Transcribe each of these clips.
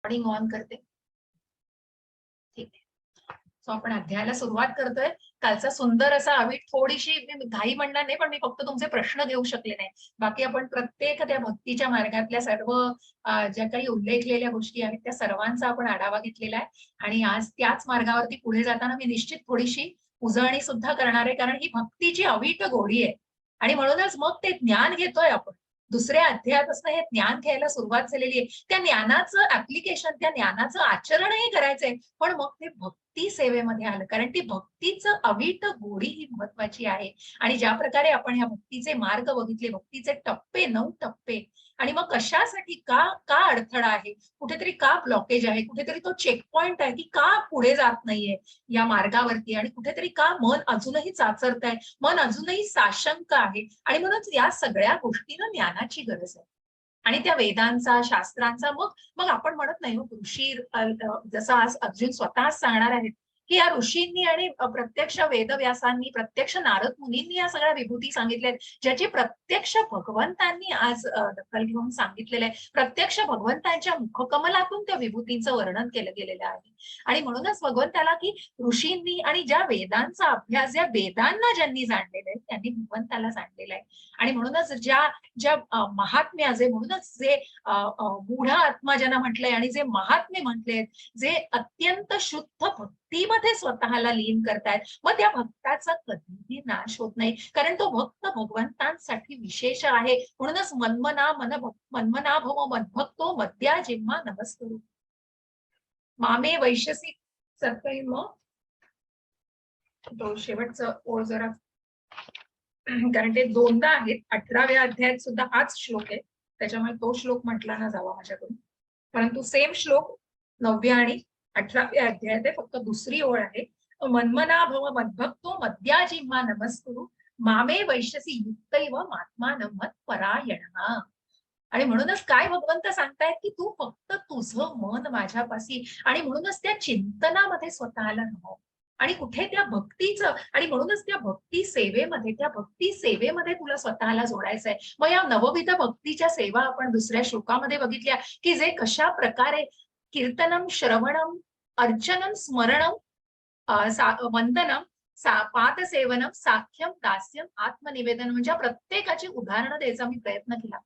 Recording on करते. ठीक आहे. सो आपण अध्यायाला सुरुवात करतोय. कालचा सुंदर असा अवीट थोडीशी घाई म्हणणार नाही, पण मी फक्त तुमचे प्रश्न घेऊ शकले नाही. बाकी आपण प्रत्येक त्या भक्तीच्या मार्गातल्या सर्व ज्या काही उल्लेखलेल्या गोष्टी आहेत त्या सर्वांचा आपण आढावा घेतलेला आहे. आणि आज त्याच मार्गावरती पुढे जाताना मी निश्चित थोडीशी उजळणी सुद्धा करणार आहे, कारण ही भक्तीची अवीट गोडी आहे. आणि म्हणूनच मग ते ज्ञान घेतोय आपण. दुसऱ्या अध्यायापासून हे ज्ञान घ्यायला सुरुवात झालेली आहे. त्या ज्ञानाचं ऍप्लिकेशन, त्या ज्ञानाचं आचरणही करायचंय, पण मग ते भक्ती सेवेमध्ये आलं, कारण ती भक्तीचं अवीट गोडी ही महत्वाची आहे. आणि ज्या प्रकारे आपण ह्या भक्तीचे मार्ग बघितले, भक्तीचे टप्पे, 9 टप्पे, आणि मग कशासाठी का का अडथळा आहे, कुठेतरी का ब्लॉकेज आहे, कुठेतरी तो चेक पॉइंट आहे की का पुढे जात नाहीये या मार्गावरती, आणि कुठेतरी का मन अजूनही चाचरत आहे, मन अजूनही साशंक आहे. आणि म्हणून या सगळ्या गोष्टींना ज्ञानाची गरज आहे. आणि त्या वेदांचा, शास्त्रांचा, मग मग आपण म्हणत नाही ऋषी, जसं आज अर्जुन स्वतःच सांगणार आहेत की या ऋषींनी आणि प्रत्यक्ष वेदव्यासांनी, प्रत्यक्ष नारद मुनींनी या सगळ्या विभूती सांगितल्या, ज्याची प्रत्यक्ष भगवंतांनी आज दखल घेऊन सांगितलेलं आहे. प्रत्यक्ष भगवंतांच्या मुखकमलातून त्या विभूतींचं वर्णन केलं गेलेलं आहे. आणि म्हणूनच भगवंताला की ऋषींनी आणि ज्या वेदांचा अभ्यास, ज्या वेदांना ज्यांनी जाणलेलं आहे त्यांनी भगवंताला जाणलेलं आहे. आणि म्हणूनच ज्या ज्या महात्म्या, जे म्हणूनच जे गूढ आत्मा ज्यांना म्हटलंय आणि जे महात्मे म्हटलेत, जे अत्यंत शुद्ध भक्तीमध्ये स्वतःला लीन करतायत, मग त्या भक्ताचा कधीही नाश होत नाही, कारण तो भक्त भगवंतांसाठी विशेष आहे. म्हणूनच मन्मना भव मद्भक्तो मद्या जिम्मा नमस्करू मामे वैश्यसी सत्कैम. तो शेवटचं ओळ जरा, कारण ते दोनदा आहेत. 18व्या अध्यायात सुद्धा हाच श्लोक आहे, त्याच्यामुळे तो श्लोक म्हटला ना जावा माझ्याकडून, परंतु सेम श्लोक 9व्या आणि 18व्या अध्यायात आहे, फक्त दुसरी ओळ आहे. मन्मना भव मद्भक्तो मद्या जिम्मा नमस्कुरु मामे वैश्यसी युक्तैव महात्मानं मत्परायणः. आणि म्हणूनच काय भगवंत सांगतायत की तू फक्त तुझं मन माझ्यापाशी, आणि म्हणूनच त्या चिंतनामध्ये स्वतःला राहा, आणि कुठे त्या भक्तीचं, आणि म्हणूनच त्या भक्ती सेवेमध्ये, त्या भक्ती सेवेमध्ये तुला स्वतःला जोडायचंय. मग या नवविध भक्तीच्या सेवा आपण दुसऱ्या श्लोकामध्ये बघितल्या की जे कशा प्रकारे कीर्तनम, श्रवणम, अर्चनम, स्मरणम, वंदनम, पादसेवनम, साख्यम, दास्यम, आत्मनिवेदन, म्हणजे प्रत्येकाची उदाहरणं द्यायचा मी प्रयत्न केला.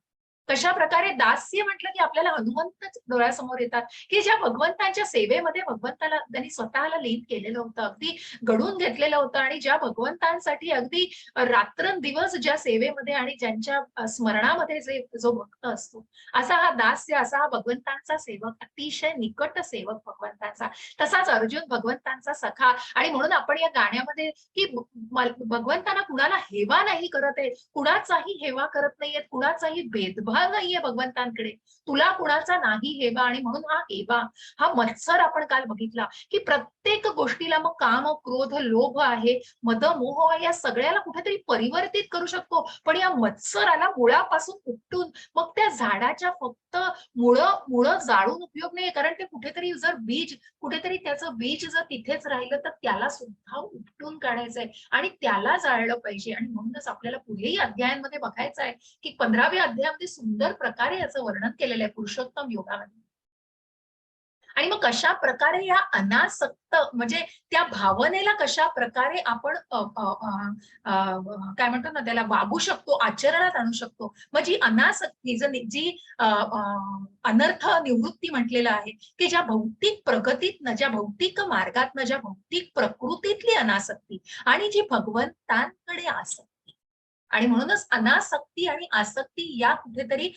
कशा प्रकारे दास्य म्हटलं की आपल्याला हनुमंतच डोळ्यासमोर येतात, की ज्या भगवंतांच्या सेवेमध्ये भगवंताला त्यांनी स्वतःला लीन केलेलं होतं, अगदी घडून घेतलेलं होतं, आणि ज्या भगवंतांसाठी अगदी रात्रंदिवस ज्या सेवेमध्ये आणि ज्यांच्या स्मरणामध्ये जो भक्त असतो, असा हा दास्य, असा हा भगवंतांचा सेवक, अतिशय निकट सेवक भगवंतांचा. तसाच अर्जुन भगवंतांचा सखा. आणि म्हणून आपण या गाण्यामध्ये की भगवंतांना कुणाला हेवा नाही करत आहे, कुणाचाही हेवा करत नाहीये, कुणाचाही भेदभाव नाहीये भगवंतांकडे, तुला कुणाचा नाही हेवा. आणि म्हणून हा हेवा, हा मत्सर आपण काल बघितला की प्रत्येक गोष्टीला मग काम, क्रोध, लोभ आहे, मद, मोह, या सगळ्याला कुठेतरी परिवर्तित करू शकतो, पण या मत्सराला मुळापासून उपटून मग त्या झाडाच्या फक्त मुळं जाळून उपयोग नाहीये, कारण ते कुठेतरी जर बीज, कुठेतरी त्याचं बीज जर तिथेच राहिलं तर त्याला सुद्धा उपटून काढायचंय आणि त्याला जाळलं पाहिजे. आणि म्हणूनच आपल्याला पुढेही अध्यायांमध्ये बघायचं आहे की 15व्या अध्यायामध्ये सुंदर प्रकारे याचं वर्णन केलेलं आहे पुरुषोत्तम योगामध्ये. आणि मग कशा प्रकारे या अनासक्त, म्हणजे त्या भावनेला कशा प्रकारे आपण काय म्हणतो ना त्याला, वागू शकतो, आचरणात आणू शकतो. मग जी अनासक्ती, जी अनर्थ निवृत्ती म्हटलेलं आहे की ज्या भौतिक प्रगतीतनं, ज्या भौतिक मार्गातनं, ज्या भौतिक प्रकृतीतली अनासक्ती, आणि जी भगवंतांकडे आसक्ती. आणि म्हणूनच अनासक्ती आणि आसक्ती या कुठेतरी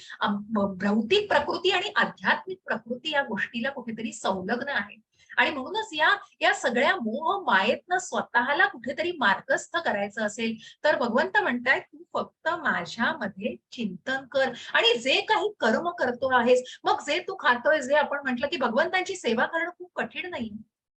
भौतिक प्रकृती आणि आध्यात्मिक प्रकृती या गोष्टीला कुठेतरी संलग्न आहे. आणि म्हणूनच या सगळ्या मोह मायेतनं स्वतःला कुठेतरी मार्गस्थ करायचं असेल तर भगवंत म्हणतायत तू फक्त माझ्यामध्ये चिंतन कर, आणि जे काही कर्म करतो आहेस, मग जे तू खातोय, जे आपण म्हटलं की भगवंतांची सेवा करणं खूप कठीण नाही,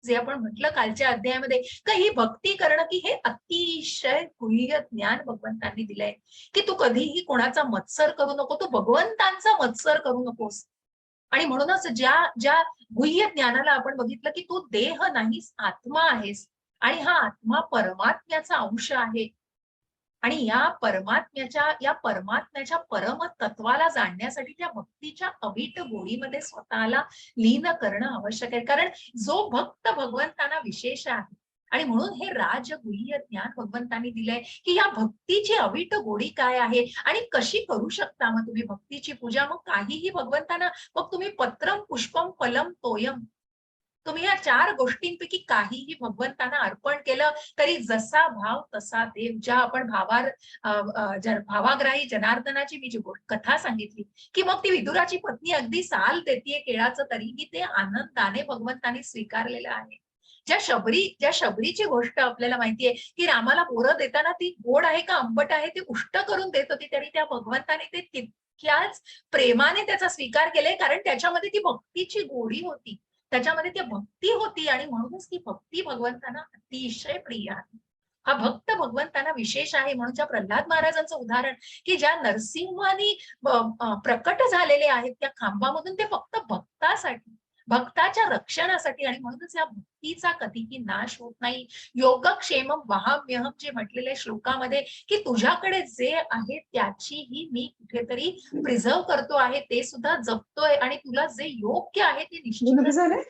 जे आपण म्हटलं कालच्या अध्यायामध्ये का ही भक्ती करणं की हे अतिशय गुह्य ज्ञान भगवंतांनी दिलंय, की तू कधीही कोणाचा मत्सर करू नको, तू भगवंतांचा मत्सर करू नकोस. आणि म्हणूनच ज्या गुह्य ज्ञानाला आपण बघितलं की तू देह नाहीस, आत्मा आहेस, आणि हा आत्मा परमात्म्याचा अंश आहे. आणि या परमात्म्याच्या परम तत्वाला जाणण्यासाठी त्या भक्तीच्या अवीट गोडीमध्ये स्वतःला लीन करणं आवश्यक आहे. कारण जो भक्त भगवंतांना विशेष आहे आणि म्हणून हे राजगुह्य ज्ञान भगवंतांनी दिलंय की या भक्तीची अवीट गोडी काय आहे आणि कशी करू शकता मग तुम्ही भक्तीची पूजा. मग काहीही भगवंतांना, मग तुम्ही पत्रम पुष्पम फलम तोयम, तुम्ही या 4 गोष्टींपैकी काहीही भगवंतांना अर्पण केलं तरी जसा भाव तसा देव. ज्या आपण भावाग्राही जनार्दनाची मी जी कथा सांगितली की मग ती विदुराची पत्नी अगदी साल देतीये केळाचं तरीही ते आनंदाने भगवंतांनी स्वीकारलेलं आहे. ज्या शबरीची गोष्ट आपल्याला माहितीये की रामाला बोरं देताना ती गोड आहे का आंबट आहे ते उष्ट करून देत होती, तरी त्या भगवंताने ते तितक्याच प्रेमाने त्याचा स्वीकार केलाय, कारण त्याच्यामध्ये ती भक्तीची गोडी होती, त्याच्यामध्ये ती भक्ती होती आणि म्हणूनच ती भक्ती भगवंतांना अतिशय प्रिय आहे. हा भक्त भगवंतांना विशेष आहे. म्हणून ज्या प्रल्हाद महाराजांचं उदाहरण की ज्या नरसिंहानी प्रकट झालेले आहेत त्या खांबामधून, ते फक्त भक्तासाठी, भक्ताच्या रक्षणासाठी, आणि म्हणूनच या भक्तीचा कधीही नाश होत नाही. योगक्षेमम वहाम्यहम जे म्हटलेले श्लोकामध्ये की तुझ्याकडे जे आहे त्याचीही मी कुठेतरी प्रिझर्व करतो आहे, ते सुद्धा जपतोय आणि तुला जे योग्य आहे ते निश्चित.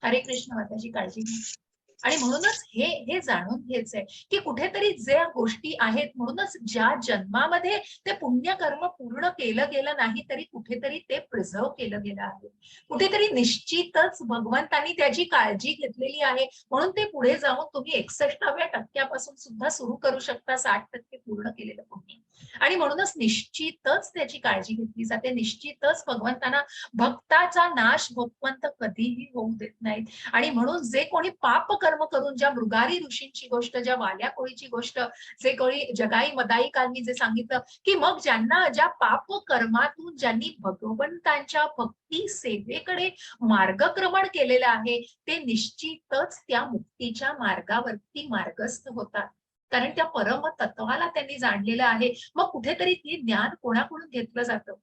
हरे कृष्ण, माताची काळजी घ्या. आणि म्हणूनच हे जाणून घ्यायचंय की कुठेतरी ज्या गोष्टी आहेत, म्हणूनच ज्या जन्मामध्ये ते पुण्यकर्म पूर्ण केलं गेलं नाही तरी कुठेतरी ते प्रिझर्व केलं गेलं आहे. कुठेतरी निश्चितच भगवंतांनी त्याची काळजी घेतलेली आहे. म्हणून ते पुढे जाऊन तुम्ही 61व्या टक्क्यापासून सुद्धा सुरू करू शकता 60% पूर्ण केलेलं पुण्य. आणि म्हणूनच निश्चितच त्याची काळजी घेतली जाते. निश्चितच भगवंतांना भक्ताचा नाश भगवंत कधीही होऊ देत नाहीत. आणि म्हणून जे कोणी पाप कर्म करून, ज्या मृगारी ऋषींची गोष्ट, ज्या वाल्या कोळीची गोष्ट, जे कोणी जगाई मदाई कालनी जे सांगितलं की मग ज्या पाप कर्मातून ज्यांनी भगवंतांच्या भक्ती सेवेकडे मार्गक्रमण केलेलं आहे ते निश्चितच त्या मुक्तीच्या मार्गावरती मार्गस्थ होतात, कारण त्या परम तत्वाला त्यांनी जाणलेलं आहे. मग कुठेतरी ते ज्ञान कोणाकडून घेतलं जातं,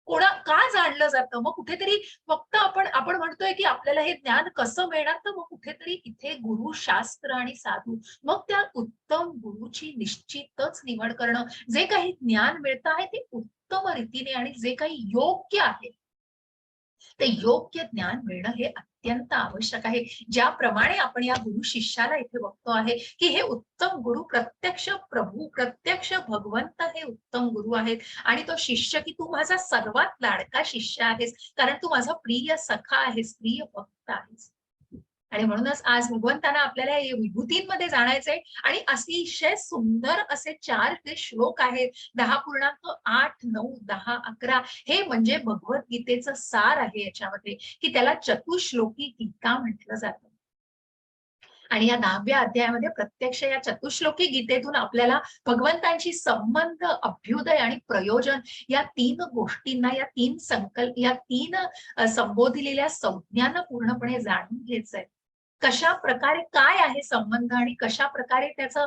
का जाणलं जातं? मग कुठेतरी फक्त आपण म्हणतोय की आपल्याला हे ज्ञान कसं मिळणार, तर मग कुठेतरी इथे गुरु, शास्त्र आणि साधू, मग त्या उत्तम गुरुची निश्चितच निवड करणं. जे काही ज्ञान मिळतं आहे ते उत्तम रीतीने आणि जे काही योग्य आहे ते योग्य ज्ञान मिळणं हे अत्यंत आवश्यक आहे. ज्याप्रमाणे आपण या गुरु शिष्याला इथे बघतो आहे की हे उत्तम गुरु प्रत्यक्ष प्रभू, प्रत्यक्ष भगवंत हे उत्तम गुरु आहेत. आणि तो शिष्य की तू माझा सर्वात लाडका शिष्य आहेस, कारण तू माझा प्रिय सखा आहेस, प्रिय भक्त आहेस. आणि म्हणूनच आज भगवंतांना आपल्याला या विभूतींमध्ये जाणायचंय. आणि अतिशय सुंदर असे 4 ते श्लोक आहेत, 10.8, 9, 10, 11. हे म्हणजे भगवद्गीतेचं सार आहे याच्यामध्ये, की त्याला चतुश्लोकी गीता म्हटलं जातं. आणि या 10व्या अध्यायामध्ये प्रत्यक्ष या चतुश्लोकी गीतेतून आपल्याला भगवंतांशी संबंध, अभ्युदय आणि प्रयोजन या 3 गोष्टींना, या 3 संकल्प, या 3 संबोधलेल्या संज्ञांना पूर्णपणे जाणून घ्यायचंय. कशा प्रकारे काय आहे संबंध आणि कशा प्रकारे त्याचं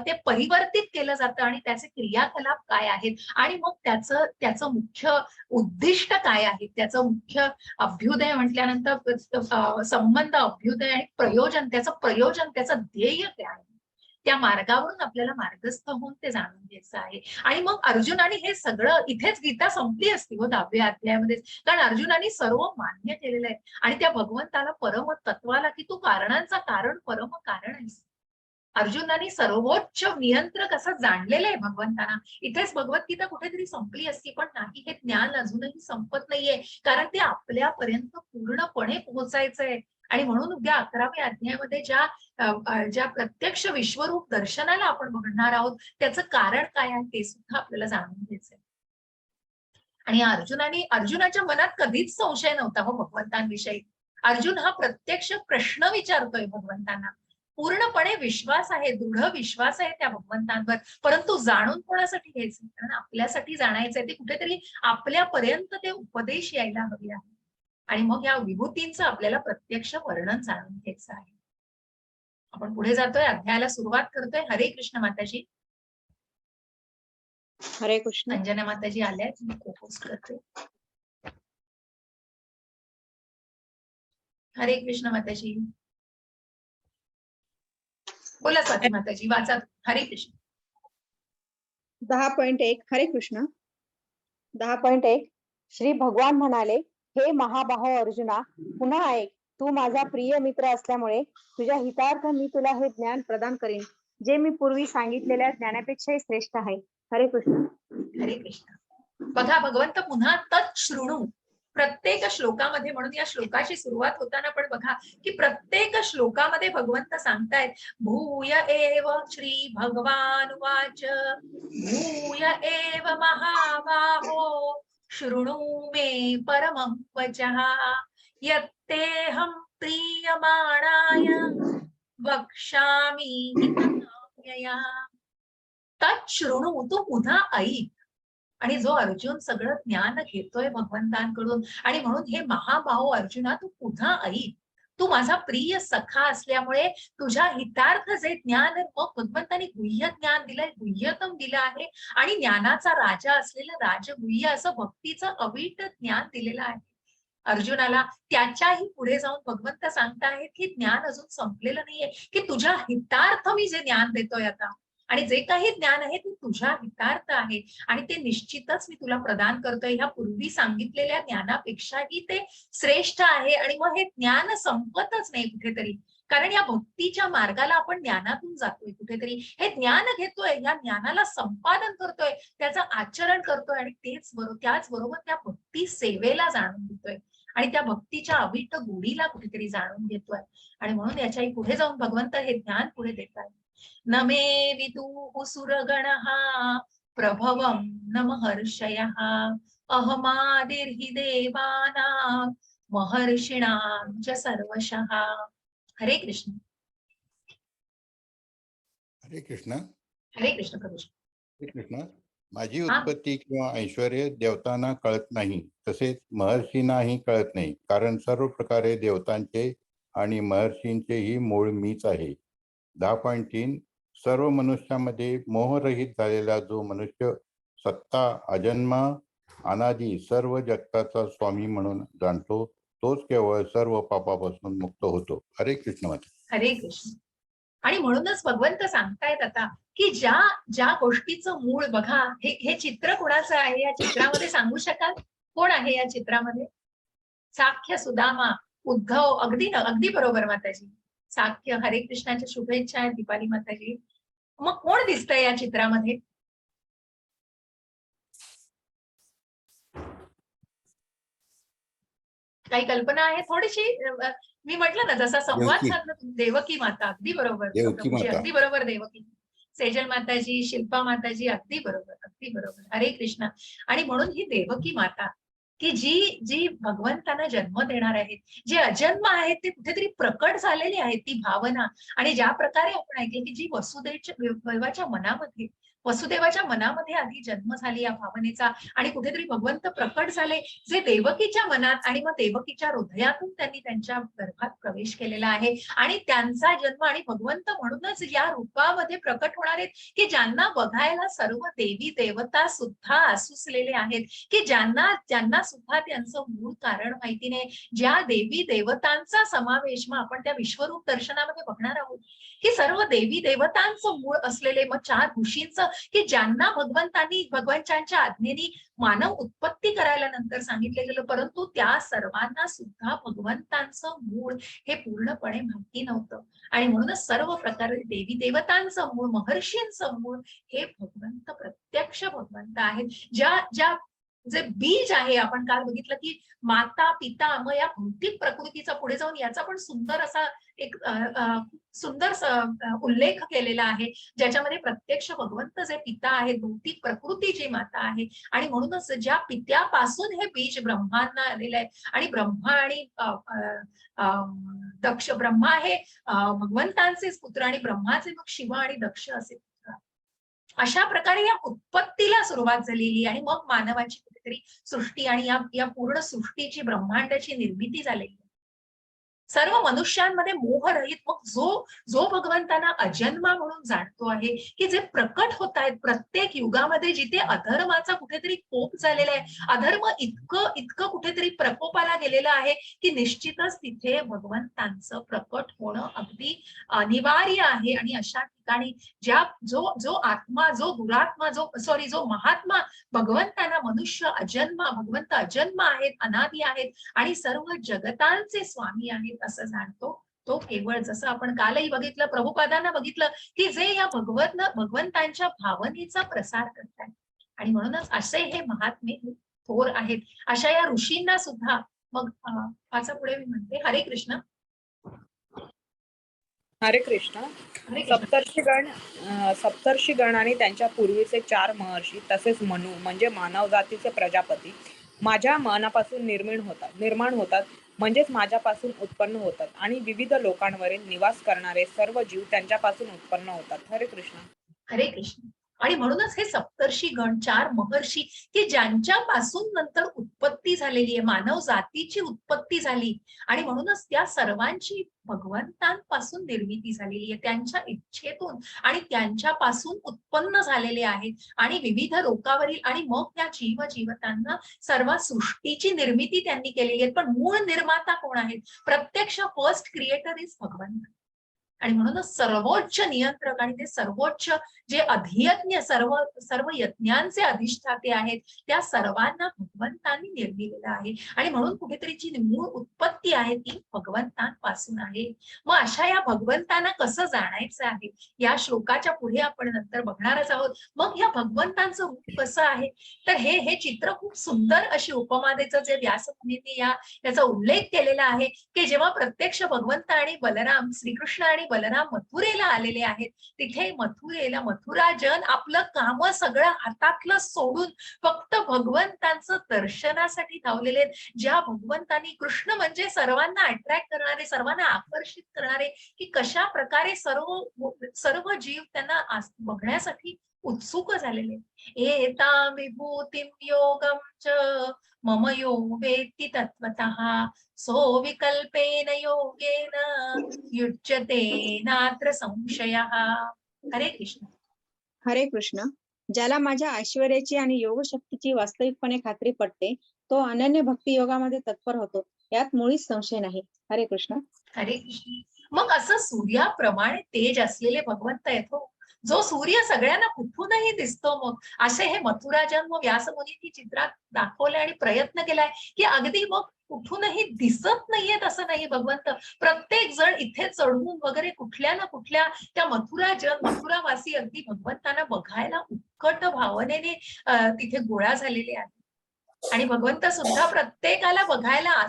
ते परिवर्तित केलं जातं आणि त्याचे क्रियाकलाप काय आहेत, आणि मग त्याचं मुख्य उद्दिष्ट काय आहे, त्याचं मुख्य अभ्युदय म्हटल्यानंतर संबंध, अभ्युदय आणि प्रयोजन, त्याचं ध्येय काय आहे, त्या मार्गावरून आपल्याला मार्गस्थ होऊन ते जाणून घ्यायचं आहे. आणि मग अर्जुनाने हे सगळं, इथेच गीता संपली असती व 10व्या अध्यायामध्ये, कारण अर्जुनाने सर्व मान्य केलेलं आहे आणि त्या भगवंताला, परम तत्वाला की तू कारणांचा कारण, परम कारण आहेस. अर्जुनाने सर्वोच्च नियंत्रक असं जाणलेलं आहे भगवंताना. इथेच भगवद्गीता कुठेतरी संपली असती, पण नाही, हे ज्ञान अजूनही संपत नाहीये, कारण ते आपल्यापर्यंत पूर्णपणे पोहोचायचंय. आणि म्हणून उद्या 11व्या अध्यायामध्ये ज्या प्रत्यक्ष विश्वरूप दर्शनाला आपण बघणार आहोत त्याचं कारण काय आहे ते सुद्धा आपल्याला जाणून घ्यायचंय. आणि अर्जुनाच्या मनात कधीच संशय नव्हता हो भगवंतांविषयी. अर्जुन हा प्रत्यक्ष प्रश्न विचारतोय भगवंतांना. पूर्णपणे विश्वास आहे, दृढ विश्वास आहे त्या भगवंतांवर, परंतु जाणून कोणासाठी घ्यायचं, कारण आपल्यासाठी जाणायचंय. ते कुठेतरी आपल्यापर्यंत ते उपदेश यायला हवे आहे. आणि मग या विभूतींचं आपल्याला प्रत्यक्ष वर्णन जाणून घ्यायचं आहे. आपण पुढे जातोय, अध्यायाला सुरुवात करतोय. हरे कृष्ण माताजी. हरे कृष्ण. अंजना माताजी आल्या, मी पोस्ट करते. हरे कृष्ण माताजी. बोला स्वाती माताजी, वाचा. हरे कृष्ण. 10.1 हरे कृष्ण. 10.1 श्री भगवान म्हणाले, हे महाबाहो अर्जुना, पुन्हा ऐक. तू माझा प्रिय मित्र असल्यामुळे तुझ्या हितार्थ मी तुला हे ज्ञान प्रदान करीन, जे मी पूर्वी सांगितलेल्या ज्ञानापेक्षाही श्रेष्ठ आहे. हरे कृष्ण. हरे कृष्ण. बघा, भगवंत पुन्हा तत् शृणू प्रत्येक श्लोकामध्ये, म्हणून या श्लोकाची सुरुवात होताना पण बघा की प्रत्येक श्लोकामध्ये भगवंत सांगतायत भूय एव श्री भगवान वाच भूय एव महाबाहो शृणु मे परमं वचः यत्तेऽहं प्रीयमाणाय वक्ष्यामि हितकाम्यया. तत् शृणु, तू पुन्हा ऐक. आणि जो अर्जुन सगळं ज्ञान घेतोय भगवंतांकडून, आणि म्हणून हे महाबाहो अर्जुना, तू पुन्हा ऐक. तू माझा प्रिय सखा असल्यामुळे तुझ्या हितार्थ जे ज्ञान मग भगवंतांनी गुह्य ज्ञान दिलंय, गुह्यतम दिलं आहे, आणि ज्ञानाचा राजा असलेलं राजगुह्य असं भक्तीचं अवीट ज्ञान दिलेलं आहे अर्जुनाला. त्याच्याही पुढे जाऊन भगवंत सांगतायत की ज्ञान अजून संपलेलं नाहीये, की तुझ्या हितार्थ मी जे ज्ञान देतोय आता, आणि जे काही ज्ञान आहे ते तुझ्या हितार्थ आहे, आणि ते निश्चितच मी तुला प्रदान करतोय. ह्या पूर्वी सांगितलेल्या ज्ञानापेक्षाही ते श्रेष्ठ आहे. आणि मग हे ज्ञान संपतच नाही कुठेतरी, कारण या भक्तीच्या मार्गाला आपण ज्ञानातून जातोय, कुठेतरी हे ज्ञान घेतोय, या ज्ञानाला संपादन करतोय, त्याचं आचरण करतोय, आणि त्याचबरोबर त्या भक्ती सेवेला जाणून घेतोय, आणि त्या भक्तीच्या अविट गोडीला कुठेतरी जाणून घेतोय. आणि म्हणून याच्याही पुढे जाऊन भगवंत हे ज्ञान पुढे देतात. न मे विदुः सुरगणः प्रभवं न महर्षयः अहमादिर्हि देवानां महर्षिणां च सर्वशः. हरे कृष्ण. हरे कृष्ण. हरे कृष्ण. हरे कृष्ण. माझी उत्पत्ती किंवा ऐश्वर्य देवतांना कळत नाही, तसेच महर्षींनाही कळत नाही, कारण सर्व प्रकारे देवतांचे आणि महर्षींचेही मूळ मीच आहे. 10.3 सर्व मनुष्यामध्ये मोहरहित झालेला जो मनुष्य सत्ता अजन्मा अनादी सर्व जगताचा स्वामी म्हणून जाणतो, तोच केवळ सर्व पापापासून मुक्त होतो. हरे कृष्ण. हरे कृष्ण. आणि म्हणूनच भगवंत सांगतायत आता की ज्या ज्या गोष्टीचं मूळ बघा, हे चित्र कोणाचं आहे या चित्रामध्ये सांगू शकाल? कोण आहे या चित्रामध्ये? साख्य, सुदामा, उद्धव. अगदी बरोबर माताजी. साख्य. हरे कृष्णाच्या शुभेच्छा आहेत दीपाली माताजी. मग कोण दिसतंय या चित्रामध्ये? काही कल्पना आहे थोडीशी? मी म्हटलं ना, जसा संवाद साधला. देवकी माता. अगदी बरोबर. अगदी बरोबर. देवकी. सेजल माताजी, शिल्पा माताजी. अगदी बरोबर. हरे कृष्ण. आणि म्हणून ही देवकी माता की जी भगवंतांना जन्म देणार आहेत, जे अजन्म आहेत, ते कुठेतरी प्रकट झालेली आहेत ती भावना. आणि ज्या प्रकारे आपण ऐकलं की जी वसुदेवाच्या मनामध्ये आधी जन्म झाली या भावनेचा, आणि कुठेतरी भगवंत प्रकट झाले जे देवकीच्या मनात, आणि मग देवकीच्या हृदयातून त्यांनी त्यांच्या गर्भात प्रवेश केलेला आहे. आणि त्यांचा जन्म, आणि भगवंत म्हणूनच या रूपामध्ये प्रकट होणार आहेत की ज्यांना बघायला सर्व देवी देवता सुद्धा आसुसलेले आहेत, की ज्यांना सुद्धा त्यांचं मूळ कारण माहिती नाही. ज्या देवी देवतांचा समावेश मग आपण त्या विश्वरूप दर्शनामध्ये बघणार आहोत, की सर्व देवी देवतांचं मूळ असलेले मग 4 ऋषींचं, की ज्यांना भगवंतांच्या आज्ञेने मानव उत्पत्ती करायला नंतर सांगितलं गेलं, परंतु त्या सर्वांना सुद्धा भगवंतांचं मूळ हे पूर्णपणे माहिती नव्हतं. आणि म्हणूनच सर्व प्रकारे देवी देवतांचं मूळ, महर्षींचं मूळ हे भगवंत, प्रत्यक्ष भगवंत आहेत. जे बीज आहे, आपण काल बघितलं की माता पिता, मग या भौतिक प्रकृतीचा पुढे जाऊन याचा पण सुंदर असा एक सुंदर उल्लेख केलेला आहे, ज्याच्यामध्ये प्रत्यक्ष भगवंत जे पिता आहेत, भौतिक प्रकृती जी माता आहे, आणि म्हणूनच ज्या पित्यापासून हे बीज ब्रह्मांना आलेलं आहे. आणि ब्रह्मा आणि दक्ष, ब्रह्मा हे भगवंतांचेच पुत्र, आणि ब्रह्माचे मग शिव आणि दक्ष असे पुत्र. अशा प्रकारे या उत्पत्तीला सुरुवात झालेली, आणि मग मानवाची कुठेतरी सृष्टी, आणि या पूर्ण सृष्टीची, ब्रह्मांडाची निर्मिती झालेली. सर्व मनुष्यांमध्ये मोहरहित, मग जो भगवंतांना अजन्मा म्हणून जाणतो आहे, की जे प्रकट होत आहेत प्रत्येक युगामध्ये, जिथे अधर्माचा कुठेतरी कोप झालेला आहे, अधर्म इतकं कुठेतरी प्रकोपाला गेलेलं आहे, की निश्चितच तिथे भगवंतांचं प्रकट होणं अगदी अनिवार्य आहे. आणि अशा ठिकाणी जो आत्मा, जो दुरात्मा, जो महात्मा भगवंतांना मनुष्य अजन्मा, भगवंत अजन्मा आहेत, अनादि आहेत आणि सर्व जगतांचे स्वामी आहेत असं जाणतो, तो केवळ, जसं आपण कालही बघितलं, प्रभुपादांना बघितलं, की जे या भगवंतांच्या भावनेचा प्रसार करतात. आणि म्हणूनच असे हे महात्मे थोर आहेत. अशा या ऋषींना सुद्धा मग वाचा पुढे मी म्हणते. हरे कृष्ण. हरे कृष्ण. हरे कृष्ण. सप्तर्षीगण आणि त्यांच्या पूर्वीचे 4 महर्षी तसेच मनु म्हणजे मानव जातीचे प्रजापती माझ्या मनापासून निर्माण होतात म्हणजेच माझ्यापासून उत्पन्न होतात आणि विविध लोकांवरील निवास करणारे सर्व जीव त्यांच्यापासून उत्पन्न होतात. हरे कृष्ण. हरे कृष्ण. आणि म्हणूनच हे सप्तर्षी गण, 4 महर्षी, की ज्यांच्यापासून नंतर उत्पत्ती झालेली आहे, मानव जातीची उत्पत्ती झाली आणि म्हणूनच त्या सर्वांची भगवंतांपासून निर्मिती झालेली आहे, त्यांच्या इच्छेतून आणि त्यांच्यापासून उत्पन्न झालेले आहेत आणि विविध लोकावरील, आणि मग त्या जीवजीवतांना सर्व सृष्टीची निर्मिती त्यांनी केलेली आहे. पण मूळ निर्माता कोण आहेत? प्रत्यक्ष फर्स्ट क्रिएटर इज भगवंत. आणि म्हणूनच सर्वोच्च नियंत्रक आणि ते सर्वोच्च जे अधियज्ञ, सर्व यज्ञांचे अधिष्ठाते आहेत, त्या सर्वांना भगवंतांनी निर्मिलेलं आहे. आणि म्हणून कुठेतरी जी मूळ उत्पत्ती आहे ती भगवंतांपासून आहे. मग अशा या भगवंतांना कसं जाणायचं आहे, या श्लोकाच्या पुढे आपण नंतर बघणारच आहोत. मग या भगवंतांचं रूप कसं आहे, तर हे चित्र खूप सुंदर अशी उपमा देतं, जे व्यासमुनींनी याचा उल्लेख केलेला आहे, की जेव्हा प्रत्यक्ष भगवंत आणि बलराम, श्रीकृष्ण आणि बलराम मथुरेला आलेले आहेत, तिथे मथुराजन आपलं काम सगळं हातातलं सोडून फक्त भगवंतांचं दर्शनासाठी धावलेले आहेत. ज्या भगवंतांनी, कृष्ण म्हणजे सर्वांना अट्रॅक्ट करणारे, सर्वांना आकर्षित करणारे, की कशा प्रकारे सर्व जीव त्यांना बघण्यासाठी उत्सुक झालेले. एतां विभूतिं योगं च मम यो वेत्ति तत्त्वतः सो विकल्पेन योगेन युज्यते नात्र संशयः. हरे कृष्ण. हरे कृष्ण. ज्याला माझ्या ऐश्वर्याची आणि योग शक्तीची वास्तविकपणे खात्री पटते, तो अनन्य भक्ती योगामध्ये तत्पर होतो, यात मुळीच संशय नाही. हरे कृष्ण. हरे कृष्ण. मग असं सूर्याप्रमाणे तेज असलेले भगवंत आहेत हो, जो सूर्य सगळ्यांना कुठूनही दिसतो. मग असे हे मथुराजन व व्यासमुनींनी चित्रात दाखवले आणि प्रयत्न केलाय, की अगदी मग कुठूनही दिसत नाहीयेत असं नाही भगवंत. प्रत्येक जण इथे चढून वगैरे कुठल्या ना कुठल्या त्या मथुरावासी अगदी भगवंतांना बघायला उत्कट भावनेने तिथे गोळा झालेले आहेत. आणि भगवंत सुद्धा प्रत्येकाला बघायला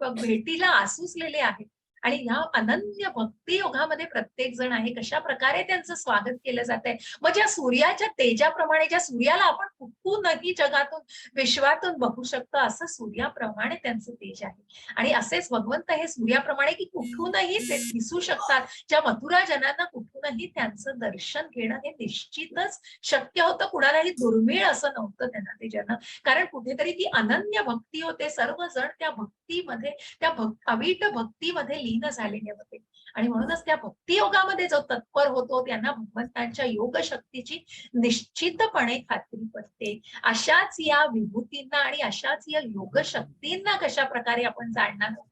भेटीला आसुसलेले आहेत. आणि ह्या अनन्य भक्ती योगामध्ये प्रत्येक जण आहे, कशा प्रकारे त्यांचं स्वागत केलं जात आहे. मग ज्या सूर्याच्या तेजाप्रमाणे, ज्या सूर्याला आपण कुठूनही जगातून, विश्वातून बघू शकतो, असं सूर्याप्रमाणे त्यांचं तेज आहे. आणि असेच भगवंत हे सूर्याप्रमाणे, की कुठूनही ते दिसू शकतात. ज्या मथुराजनांना कुठूनही त्यांचं दर्शन घेणं हे निश्चितच शक्य होतं. कुणालाही दुर्मिळ असं नव्हतं त्यांना ते जन, कारण कुठेतरी ती अनन्य भक्ती होते. सर्वजण त्या भक्तीमध्ये, त्या अवीट भक्तीमध्ये लीन झालेले होते. आणि म्हणूनच त्या भक्ती योगामध्ये जो तत्पर होतो, त्यांना भगवंतांच्या योग शक्तीची निश्चितपणे खात्री पडते. अशाच या विभूतींना आणि अशाच या योग शक्तींना कशा प्रकारे आपण जाणणार आहोत.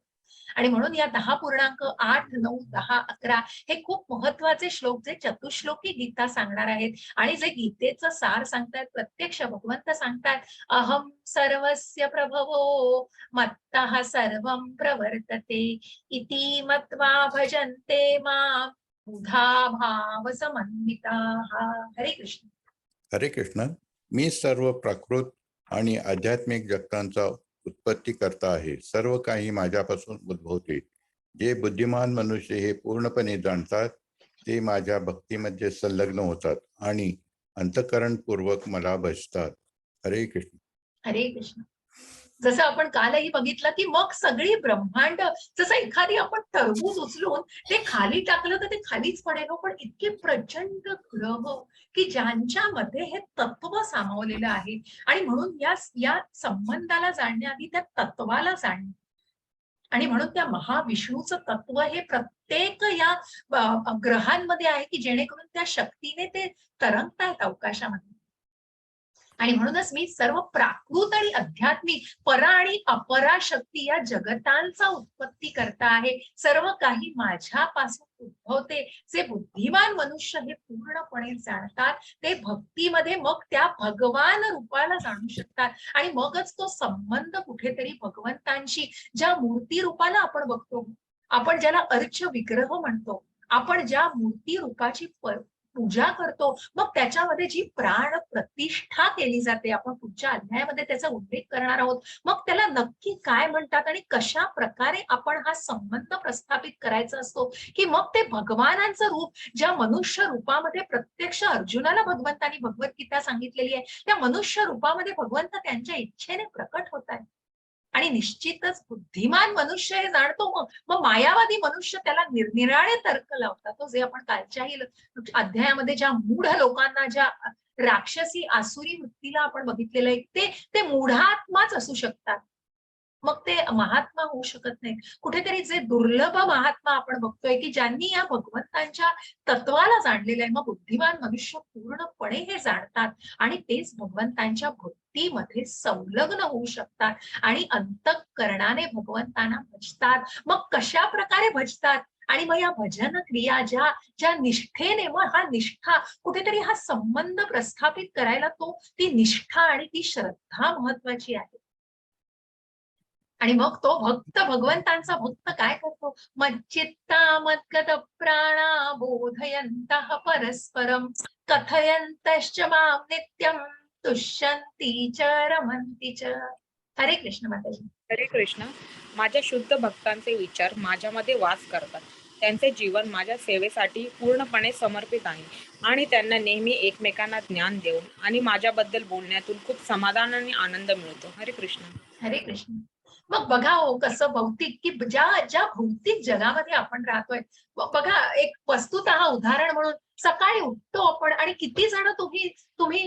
आणि म्हणून या 10.8, 9, 10, 11 हे खूप महत्वाचे श्लोक, जे चतुश्लोकी गीता सांगणार आहेत आणि जे गीतेचं सार सांगतात, प्रत्यक्ष भगवंत सांगतात. अहम सर्वस्य प्रभवो मत्तः सर्वं प्रवर्तते इति मत्वा भजन्ते मां बुधा भाव समन्विताः. हरे कृष्ण. हरे कृष्ण. मी सर्व प्राकृत आणि आध्यात्मिक जगतांचा उत्पत्ती करता आहे. सर्व काही माझ्यापासून उद्भवते. जे बुद्धिमान मनुष्य हे पूर्णपणे जाणतात, ते माझ्या भक्तीमध्ये संलग्न होतात आणि अंतःकरणपूर्वक मला भजतात. हरे कृष्ण. हरे कृष्ण. जसं आपण कालही बघितलं, की मग सगळी ब्रह्मांड, जसं एखादी आपण टरबूज उचलून ते खाली टाकलं तर ते खालीच पडेल, पण इतके प्रचंड ग्रह, की ज्यांच्यामध्ये हे तत्व सामावलेलं आहे. आणि म्हणून या संबंधाला जाणण्याआधी त्या तत्वाला जाणणे. आणि म्हणून त्या महाविष्णूचं तत्व हे प्रत्येक या ग्रहांमध्ये आहे की जेणेकरून त्या शक्तीने ते तरंगतायत अवकाशामध्ये. आणि म्हणूनच मी सर्व प्राकृत आणि आध्यात्मिक परा आणि अपरा शक्ती या जगतांचा उत्पत्ती करता आहे. सर्व काही माझ्यापासून उद्भवते. जे बुद्धिमान मनुष्य हे पूर्णपणे जाणतात ते भक्तीमध्ये मग त्या भगवान रूपाला जाणू शकतात आणि मगच तो संबंध कुठेतरी भगवंतांशी, ज्या मूर्ती रूपाला आपण बघतो, आपण ज्याला अर्च्य विग्रह म्हणतो, आपण ज्या मूर्ती रूपाची पूजा करतो, मग त्याच्यामध्ये जी प्राण प्रतिष्ठा केली जाते, आपण पुढच्या अध्यायामध्ये त्याचा उल्लेख करणार आहोत. मग त्याला नक्की काय म्हणतात आणि कशा प्रकारे आपण हा संबंध प्रस्थापित करायचा असतो, की मग ते भगवानांचं रूप ज्या मनुष्य रूपामध्ये प्रत्यक्ष अर्जुनाला भगवंतांनी भगवद्गीता सांगितलेली आहे, त्या मनुष्य रूपामध्ये भगवंत त्यांच्या इच्छेने प्रकट होत आहे. आणि निश्चितच बुद्धिमान मनुष्य हे जाणतो. मग मायावादी मनुष्य त्याला निरनिराळे तर्क लावतात. तो जे आपण कालच्याही अध्यायामध्ये ज्या मूढ लोकांना, ज्या राक्षसी आसुरी वृत्तीला आपण बघितलेलं आहे, ते मूढात्माच असू शकतात. मग ते महात्मा होऊ शकत नाही. कुठेतरी जे दुर्लभ महात्मा आपण बघतोय की ज्यांनी या भगवंतांच्या तत्वाला जाणलेलं आहे, मग बुद्धिमान मनुष्य पूर्णपणे हे जाणतात आणि तेच भगवंतांच्या भक्तीमध्ये संलग्न होऊ शकतात आणि अंतःकरणाने भगवंतांना भजतात. मग कशा प्रकारे भजतात आणि मग या भजन क्रिया ज्या निष्ठेने, मग हा निष्ठा कुठेतरी हा संबंध प्रस्थापित करायला ती निष्ठा आणि ती श्रद्धा महत्वाची आहे. आणि मग तो भक्त, भगवंतांचा भक्त काय करतो? मच्चित्ता मद्गत प्राणा बोधयन्तः परस्परम कथयन्तश्च मां नित्यं तुष्यन्ति च रमन्ति च. हरे कृष्ण माताजी. हरे कृष्ण. माझ्या शुद्ध भक्तांचे विचार माझ्यामध्ये वास करतात. त्यांचे जीवन माझ्या सेवेसाठी पूर्णपणे समर्पित आहे आणि त्यांना नेहमी एकमेकांना ज्ञान देऊन आणि माझ्याबद्दल बोलण्यातून खूप समाधान आणि आनंद मिळतो. हरे कृष्ण. हरे कृष्ण. मग बघा हो कसं भौतिक, की ज्या भौतिक जगामध्ये आपण राहतोय, बघा एक वस्तुतः उदाहरण म्हणून सकाळी उठतो आपण आणि किती जण तुम्ही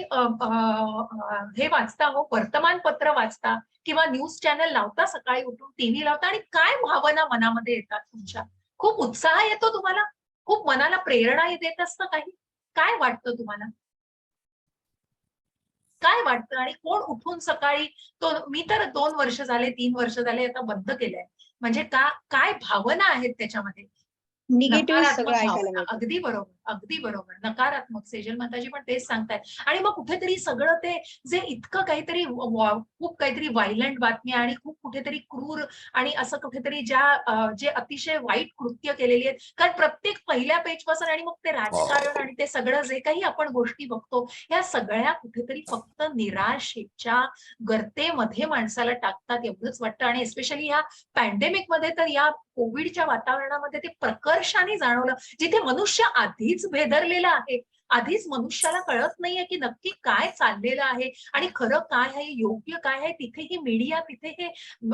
हे वाचता हो, वर्तमानपत्र वाचता किंवा न्यूज चॅनल लावता, सकाळी उठून टीव्ही लावता आणि काय भावना मनामध्ये येतात तुमच्या? खूप उत्साह येतो तुम्हाला, खूप मनाला प्रेरणा देत असतं काही. काय वाटतं तुम्हाला? काय वाटतं? आणि कोण उठून सकाळी मी तर 2 वर्ष झाले, 3 वर्ष झाले आता बंद केलंय. म्हणजे काय भावना आहेत त्याच्यामध्ये? निगेटिव्ह नकारात्मक सगळं ऐकायला भावना. मिळतं. अगदी बरोबर, अगदी बरोबर. नकारात्मक. सेजल माताजी पण तेच सांगतायत. आणि मग कुठेतरी सगळं ते जे इतकं काहीतरी खूप काहीतरी व्हायलंट बातम्या आणि खूप कुठेतरी क्रूर आणि असं कुठेतरी जे अतिशय वाईट कृत्य केलेली आहेत. कारण प्रत्येक पहिल्या पेजपासून आणि मग ते राजकारण आणि ते सगळं जे काही आपण गोष्टी बघतो, या सगळ्या कुठेतरी फक्त निराशेच्या गर्तेमध्ये माणसाला टाकतात एवढंच वाटतं. आणि एस्पेशली या पॅन्डेमिक मध्ये तर, या कोविडच्या वातावरणामध्ये ते प्रकर्षाने जाणवलं, जिथे मनुष्य आधीच भेदरलेला आहे, आधीच मनुष्याला कळत नाहीये की नक्की काय चाललेलं आहे आणि खरं काय आहे, योग्य काय आहे. तिथे ही मीडिया, तिथे हे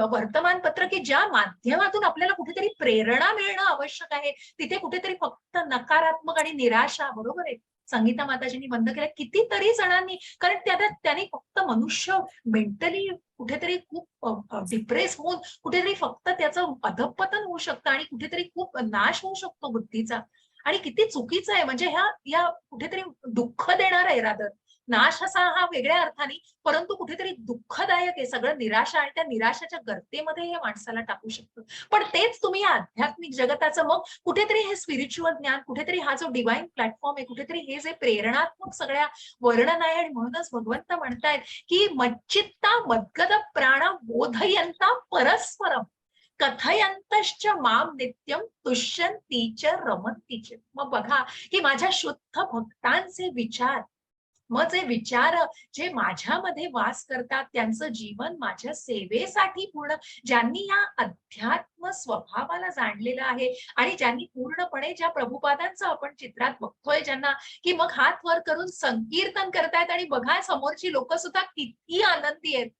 वर्तमानपत्र की ज्या माध्यमातून आपल्याला कुठेतरी प्रेरणा मिळणं आवश्यक आहे, तिथे कुठेतरी फक्त नकारात्मक आणि निराशा. बरोबर आहे, संगीता माताजींनी बंद केलं कितीतरी जणांनी. कारण त्यांनी फक्त मनुष्य मेंटली कुठेतरी खूप डिप्रेस होऊन कुठेतरी फक्त त्याचं अधःपतन होऊ शकतं आणि कुठेतरी खूप नाश होऊ शकतो बुद्धीचा. आणि किती चुकीचं आहे. म्हणजे या कुठेतरी दुःख देणार आहे रादर. नाश असा हा वेगळ्या अर्थाने, परंतु कुठेतरी दुःखदायक आहे सगळं. निराशा आणि त्या निराशाच्या गर्तेमध्ये हे माणसाला टाकू शकतं. पण तेच तुम्ही या आध्यात्मिक जगताचं, मग कुठेतरी हे स्पिरिच्युअल ज्ञान, कुठेतरी हा जो डिवाइन प्लॅटफॉर्म आहे, कुठेतरी हे जे प्रेरणात्मक सगळ्या वर्णन आहे. आणि म्हणूनच भगवंत म्हणतायत की मच्चित्ता मद्गत प्राण बोधयन्ता परस्परम कथयन्तश्च मां नित्यं तुष्यन्ति च रमन्ति च. मग बघा की माझ्या शुद्ध भक्तांचे विचार, मग जे माझ्यामध्ये वास करतात, त्यांचं जीवन माझ्या सेवेसाठी पूर्ण, ज्यांनी या अध्यात्म स्वभावाला जाणलेलं आहे आणि ज्यांनी पूर्णपणे ज्या प्रभुपादांचं आपण चित्रात बघतोय, ज्यांना की मग हात वर करून संकीर्तन करतायत आणि बघा समोरची लोक सुद्धा किती आनंदी आहेत,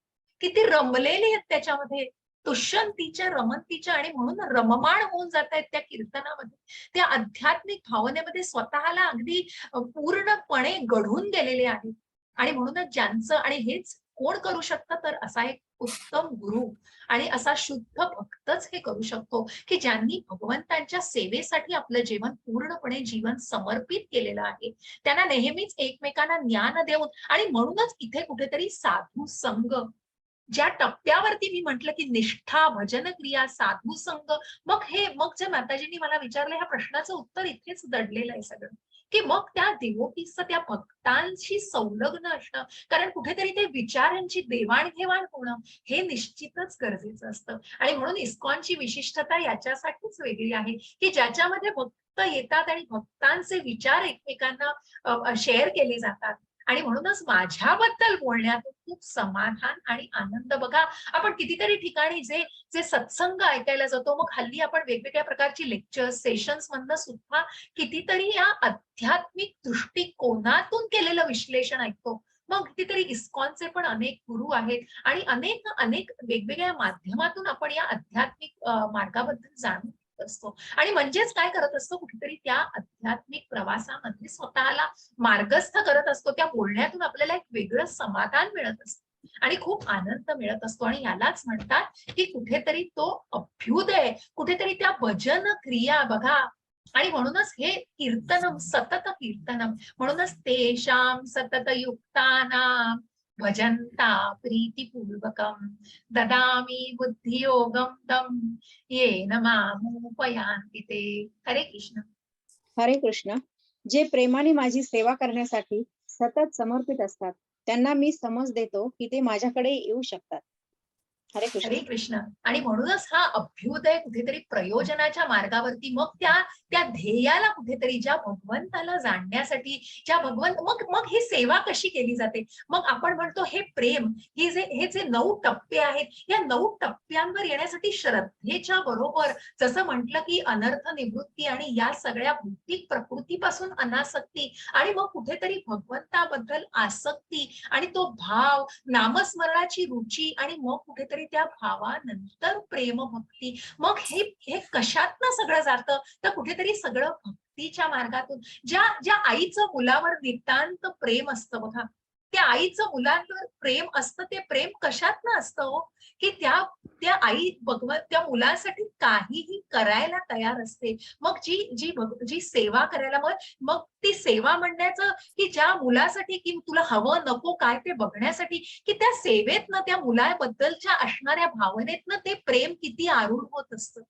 किती रमलेली आहेत त्याच्यामध्ये, तुष्यंतीच्या रमंतीच्या. आणि म्हणून रममाण होऊन जात आहेत त्या कीर्तनामध्ये, त्या आध्यात्मिक भावनेमध्ये स्वतःला अगदी पूर्णपणे गढून गेलेले आहेत. आणि म्हणूनच ज्यांचं, आणि हेच कोण करू शकतं तर असा एक उत्तम गुरु आणि असा शुद्ध भक्तच हे करू शकतो, की ज्यांनी भगवंतांच्या सेवेसाठी आपलं पूर्णपणे जीवन समर्पित केलेलं आहे. त्यांना नेहमीच एकमेकांना ज्ञान देऊन आणि म्हणूनच इथे कुठेतरी साधू संग ज्या टप्प्यावरती मी म्हटलं की निष्ठा, भजन क्रिया, साधू संग, मग जे माताजींनी मला विचारलं ह्या प्रश्नाचं उत्तर इथेच दडलेलं आहे सगळं, की मग त्या डिव्होटीजचं त्या भक्तांशी संलग्न असणं, कारण कुठेतरी ते विचारांची देवाणघेवाण होणं हे निश्चितच गरजेचं असतं. आणि म्हणून इस्कॉनची विशिष्टता याच्यासाठीच वेगळी आहे, की ज्याच्यामध्ये भक्त येतात आणि भक्तांचे विचार एकमेकांना शेअर केले जातात. आणि म्हणूनच माझ्याबद्दल बोलण्यातून खूप समाधान आणि आनंद. बघा, आपण कितीतरी ठिकाणी जे जे सत्संग ऐकायला जातो, मग हल्ली आपण वेगवेगळ्या प्रकारची लेक्चर्स, सेशन्स मधनं सुद्धा कितीतरी या आध्यात्मिक दृष्टिकोनातून केलेलं विश्लेषण ऐकतो. मग कितीतरी इस्कॉनचे पण अनेक गुरु आहेत आणि अनेक अनेक वेगवेगळ्या माध्यमातून आपण या आध्यात्मिक मार्गाबद्दल जाणून घेत असतो. आणि म्हणजेच काय करत असतो, कुठेतरी त्या आध्यात्मिक प्रवासामध्ये स्वतःला मार्गस्थ करत असतो. त्या बोलण्यातून आपल्याला एक वेगळं समाधान मिळत असतं आणि खूप आनंद मिळत असतो. आणि यालाच म्हणतात की कुठेतरी तो अभ्युदय, कुठेतरी त्या भजन क्रिया बघा. आणि म्हणूनच हे कीर्तनम, सतत कीर्तनम, म्हणूनच तेषाम सतत युक्तानां भजन्ता प्रीतिपूर्वकम ददामी बुद्धियोगम तम येन मामुपयान्ति ते. हरे कृष्ण. हरे कृष्ण. जे प्रेमाने माझी सेवा करण्यासाठी सतत समर्पित असतात त्यांना मी समज देतो की ते माझ्याकडे येऊ शकतात. हरे कृष्ण. हरे कृष्ण. आणि म्हणूनच हा अभ्युदय कुठेतरी प्रयोजनाच्या मार्गावरती, मग त्या त्या ध्येयाला कुठेतरी ज्या भगवंताला जाणण्यासाठी, ज्या मग मग ही सेवा कशी केली जाते. मग आपण म्हणतो हे प्रेम, हे जे 9 टप्पे आहेत, या 9 टप्प्यांवर येण्यासाठी श्रद्धेच्या बरोबर जसं म्हटलं की अनर्थ निवृत्ती आणि या सगळ्या भौतिक प्रकृतीपासून अनासक्ती आणि मग कुठेतरी भगवंताबद्दल आसक्ती आणि तो भाव, नामस्मरणाची रुची आणि मग कुठेतरी त्या भावानंतर प्रेम भक्ती. मग हे कशातनं सगळं जातं, तर कुठेतरी सगळं भक्तीच्या मार्गातून. ज्या ज्या आईचं मुलावर नितांत प्रेम असतं बघा, त्या आईचं मुलांवर प्रेम असतं, ते प्रेम कशातनं असतं हो, की त्या त्या आई त्या मुलासाठी काहीही करायला तयार असते. मग जी सेवा करायला, मग ती सेवा म्हणण्याचं की ज्या मुलासाठी की तुला हवं नको काय ते बघण्यासाठी, की त्या सेवेतनं, त्या मुलाबद्दलच्या असणाऱ्या भावनेतनं ते प्रेम किती आरूढ होत असतं.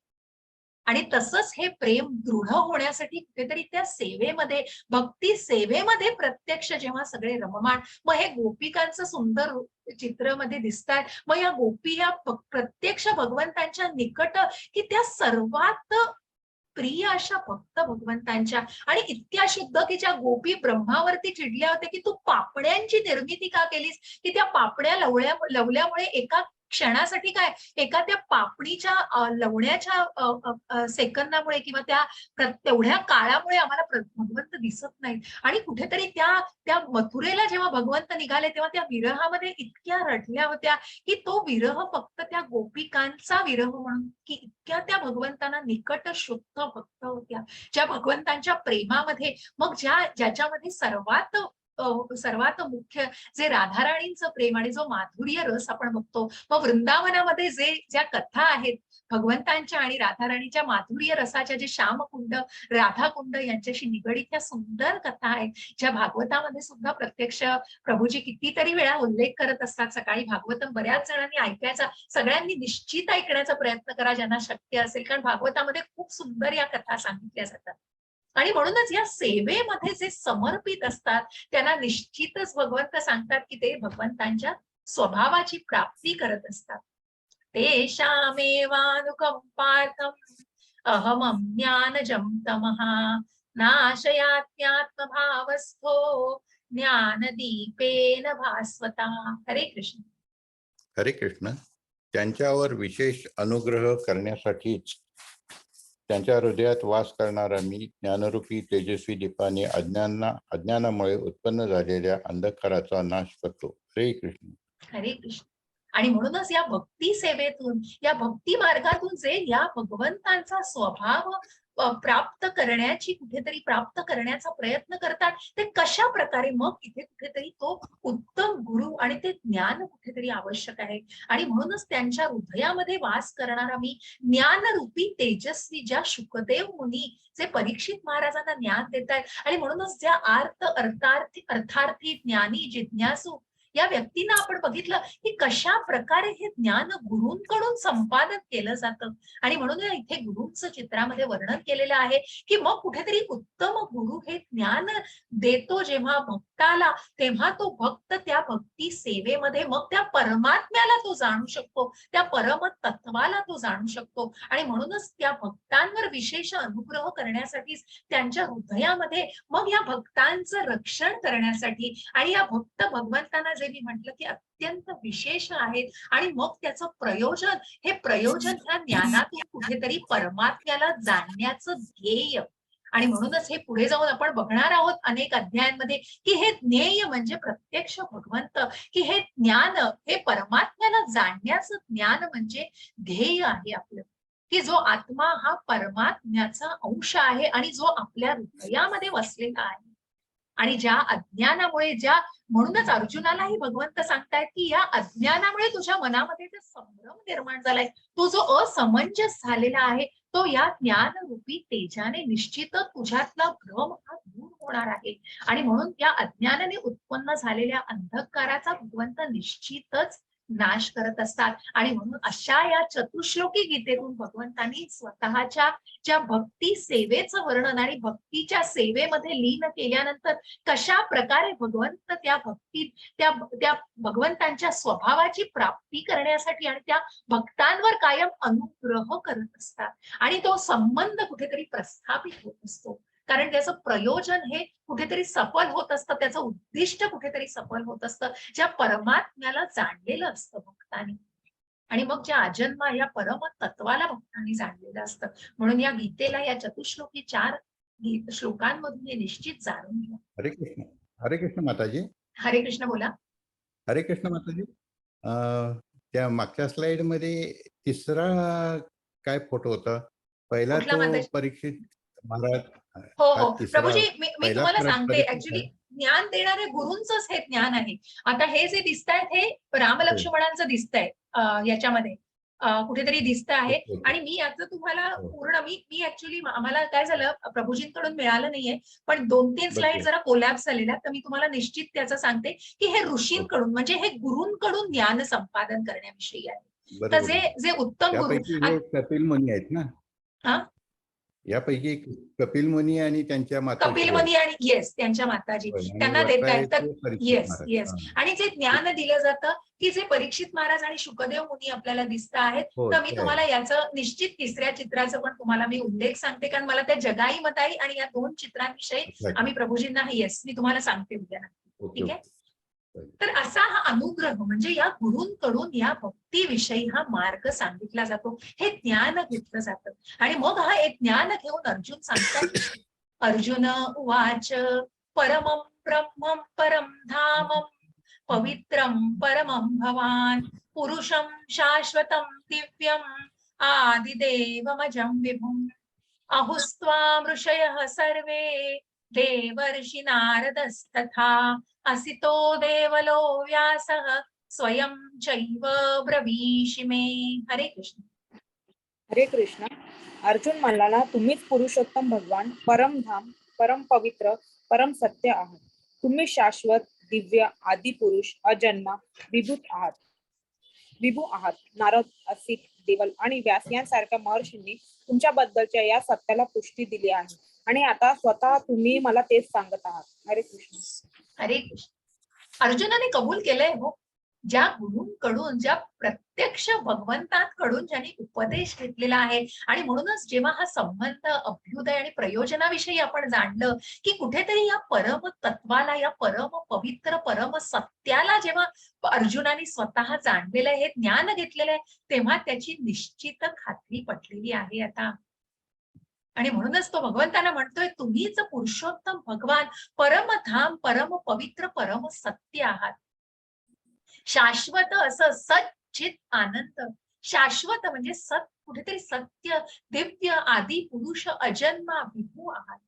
आणि तसंच हे प्रेम दृढ होण्यासाठी कुठेतरी त्या सेवेमध्ये, भक्ती सेवेमध्ये प्रत्यक्ष जेव्हा सगळे रममाण, मग हे गोपिकांचं सुंदर चित्र मध्ये दिसतात. मग या गोपी या प्रत्यक्ष भगवंतांच्या निकट, की त्या सर्वात प्रिय अशा भक्त भगवंतांच्या, आणि इतक्या शुद्ध की ज्या गोपी ब्रह्मावरती चिडल्या होत्या की तू पापण्यांची निर्मिती का केलीस, की त्या पापण्या लवल्यामुळे एका क्षणासाठी काय, एका त्या पापणीच्या लवण्याच्या सेकंदामुळे किंवा तेवढ्या काळामुळे आम्हाला भगवंत दिसत नाही. आणि कुठेतरी त्या मथुरेला जेव्हा भगवंत निघाले तेव्हा त्या विरहामध्ये इतक्या रडल्या होत्या की तो विरह फक्त त्या गोपिकांचा विरह म्हणून, की इतक्या त्या भगवंतांना निकट शुद्ध भक्त होत्या, ज्या भगवंतांच्या प्रेमामध्ये, मग ज्याच्यामध्ये सर्वात मुख्य जे राधाराणींचं प्रेम आणि जो माधुर्य रस आपण बघतो. मग वृंदावनामध्ये ज्या कथा आहेत भगवंतांच्या आणि राधाराणीच्या माधुर्य रसाच्या, जे श्यामकुंड, राधाकुंड यांच्याशी निगडीत त्या सुंदर कथा आहेत, ज्या भागवतामध्ये सुद्धा प्रत्यक्ष प्रभूजी कितीतरी वेळा उल्लेख करत असतात. सकाळी भागवतम बऱ्याच जणांनी ऐकायचा, सगळ्यांनी निश्चित ऐकण्याचा प्रयत्न करा ज्यांना शक्य असेल, कारण भागवतामध्ये खूप सुंदर या कथा सांगितल्या जातात. आणि म्हणूनच या सेवेमध्ये जे समर्पित असतात त्यांना निश्चितच भगवंत सांगतात की ते भगवंतांच्या स्वभावाची प्राप्ती करत असतात. तेषामेवानुकंपार्थम अहमज्ञानजं तमः नाशयात्म्यात्मभावस्थो ज्ञानदीपेन भास्वता. हरे कृष्ण. हरे कृष्ण. त्यांच्यावर विशेष अनुग्रह करण्यासाठीच त्यांच्या हृदयात वास करणारा मी ज्ञानरूपी तेजस्वी दीपाने अज्ञानामुळे उत्पन्न झालेल्या अंधकाराचा नाश करतो. हरे कृष्ण. हरे कृष्ण. आणि म्हणूनच या भक्ती सेवेतून, या भक्ती मार्गातून जे या भगवंतांचा स्वभाव प्राप्त करण्याचा प्रयत्न करतात, ते कशा प्रकारे, मग इथे कुठेतरी तो उत्तम गुरु आणि ते ज्ञान कुठेतरी आवश्यक आहे. आणि म्हणूनच त्यांच्या हृदयामध्ये वास करणारा मी ज्ञानरूपी तेजस्वी, ज्या शुकदेव मुनी जे परीक्षित महाराजांना ज्ञान देत आहेत, आणि म्हणूनच ज्या अर्थार्थी ज्ञानी जिज्ञासू या व्यक्तींना आपण बघितलं की कशा प्रकारे हे ज्ञान गुरूंकडून संपादन केलं जातं. आणि म्हणून इथे गुरूंचं चित्रामध्ये वर्णन केलेलं आहे की मग कुठेतरी उत्तम गुरु हे ज्ञान देतो जेव्हा भक्ताला, तेव्हा तो भक्त त्या भक्ती सेवेमध्ये मग त्या परमात्म्याला तो जाणू शकतो, त्या परम तत्वाला तो जाणू शकतो. आणि म्हणूनच त्या भक्तांवर विशेष अनुग्रह करण्यासाठी, त्यांच्या हृदयामध्ये मग या भक्तांचं रक्षण करण्यासाठी, आणि या भक्त भगवंतांना जे मी म्हटलं की अत्यंत विशेष आहेत, आणि मग त्याचं प्रयोजन, हे प्रयोजन ह्या ज्ञानातून कुठेतरी परमात्म्याला जाणण्याचं ध्येय. आणि म्हणूनच हे पुढे जाऊन आपण बघणार आहोत अनेक अध्यायांमध्ये की हे ज्ञेय म्हणजे प्रत्यक्ष भगवंत, की हे ज्ञान, हे परमात्म्याला जाणण्याचं ज्ञान म्हणजे ध्येय आहे आपलं, की जो आत्मा हा परमात्म्याचा अंश आहे आणि जो आपल्या हृदयामध्ये वसलेला आहे. आणि ज्या अज्ञानामुळे, म्हणूनच अर्जुनालाही भगवंत सांगतायत की या अज्ञानामुळे तुझ्या मनामध्ये जे संभ्रम निर्माण झालाय, तो जो असमंजस झालेला आहे, तो या ज्ञानरूपी तेजाने निश्चितच तुझ्यातला भ्रम हा दूर होणार आहे. आणि म्हणून या अज्ञानाने उत्पन्न झालेल्या अंधकाराचा भगवंत निश्चितच नाश करत असतात. आणि म्हणून अशा या चतुश्लोकी गीतेतून भगवंतांनी स्वतःच्या ज्या भक्ती सेवेचं वर्णन, आणि भक्तीच्या सेवेमध्ये लीन केल्यानंतर कशा प्रकारे भगवंत त्या भगवंतांच्या स्वभावाची प्राप्ती करण्यासाठी आणि त्या भक्तांवर कायम अनुग्रह करत असतात, आणि तो संबंध कुठेतरी प्रस्थापित होत असतो. कारण त्याचं प्रयोजन हे कुठेतरी सफल होत असतं, त्याचं उद्दिष्ट कुठेतरी सफल होत असतं, ज्या परमात्म्याला जाणलेलं असतं भक्तांनी. आणि मग ज्या अजन्मा या परम तत्वाला भक्तांनी जाणलेलं असतं. म्हणून या गीतेला, या चतुश्लोकी 4 श्लोकांमधून हे निश्चित जाणून घ्या. हरे कृष्ण. हरे कृष्ण माताजी. हरे कृष्ण. बोला. हरे कृष्ण माताजी. त्या मागच्या स्लाइड मध्ये तिसरा काय फोटो होता? पहिला कुठला तो माताजी? परीक्षित महाराज. हो हा हो तिसरा प्रभूजी, मी पहिला तुम्हाला सांगते, परीक्षित ऍक्च्युली आहे. ज्ञान देणारे गुरूंचंच हे ज्ञान आहे. आता हे जे दिसतायत हे रामलक्ष्मणांचं दिसतंय, याच्यामध्ये कुठेतरी दिसत आहे. Okay, okay. आणि मी याचं तुम्हाला हो. पूर्ण, मी ऍक्च्युली, आम्हाला काय झालं, प्रभूजींकडून मिळालं नाहीये, पण 2-3 स्लाइड बरोबर. जरा कोलॅप्स झालेल्या, तर मी तुम्हाला निश्चित त्याचं सांगते की हे ऋषींकडून, म्हणजे हे गुरूंकडून ज्ञान संपादन करण्याविषयी आहे. तर बरोबर. जे उत्तम गुरु, त्यापैकी हे कपिल मुनी आहेत ना? हा, यापैकी कपिल मुनी आणि त्यांच्या माता कपिल मुनी आणि येस त्यांच्या माताजी त्यांना देत आहेत. तर येस येस, आणि जे ज्ञान दिलं जातं की जे परीक्षित महाराज आणि शुकदेव मुनी आपल्याला दिसत आहेत, हो, तर मी ते तुम्हाला याचं निश्चित तिसऱ्या चित्राचं पण तुम्हाला मी उल्लेख सांगते, कारण मला त्या जगाई मताई आणि या 2 चित्रांविषयी आम्ही प्रभूजींना येस मी तुम्हाला सांगते उद्या नक्की. ठीक आहे. तर असा हा अनुग्रह म्हणजे या गुरूंकडून या भक्तीविषयी हा मार्ग सांगितला जातो, हे ज्ञान घेतलं जातं. आणि मग हा एक ज्ञान घेऊन अर्जुन सांगतात, अर्जुन उवाच परमं ब्रह्मं परं धामं पवित्रं परमं भवान पुरुषं शाश्वतं दिव्यं आदिदेवमजं विभुम् अहुस्त्वां ऋषयः सर्वे देवर्षि नारदस्तथा असितो देवलो व्यासः स्वयं चैव ब्रवीषि मे. हरे कृष्ण. हरे कृष्ण. अर्जुन म्हणाला, तुम्हीच पुरुषोत्तम भगवान, परम धाम, परम पवित्र, परम सत्य आहात. तुम्ही शाश्वत, दिव्य, आदि पुरुष, अजन्मा, विभू आहात. नारद, असित, देवल आणि व्यास यांसारख्या महर्षींनी तुमच्याबद्दलच्या या सत्याला पुष्टी दिली आहे, आणि आता स्वतः तुम्ही मला तेच सांगत आहात. हरे कृष्ण. हरे कृष्ण. अर्जुनाने कबूल केलंय हो, ज्या गुरूंकडून, ज्या प्रत्यक्ष भगवंतांकडून ज्यांनी उपदेश घेतलेला आहे. आणि म्हणूनच जेव्हा हा संबंध, अभ्युदय आणि प्रयोजनाविषयी आपण जाणलं की कुठेतरी या परम तत्वाला, या परम पवित्र परम सत्याला जेव्हा अर्जुनाने स्वतः जाणलेलं आहे, हे ज्ञान घेतलेलं आहे, तेव्हा त्याची निश्चित खात्री पटलेली आहे आता. आणि म्हणूनच तो भगवंतांना म्हणतोय, तुम्हीच पुरुषोत्तम भगवान, परमधाम, परम पवित्र, परम सत्य आहात. शाश्वत असं सच्चित आनंद, शाश्वत म्हणजे कुठेतरी सत्य, दिव्य, आदी पुरुष, अजन्मा, विभू आहात.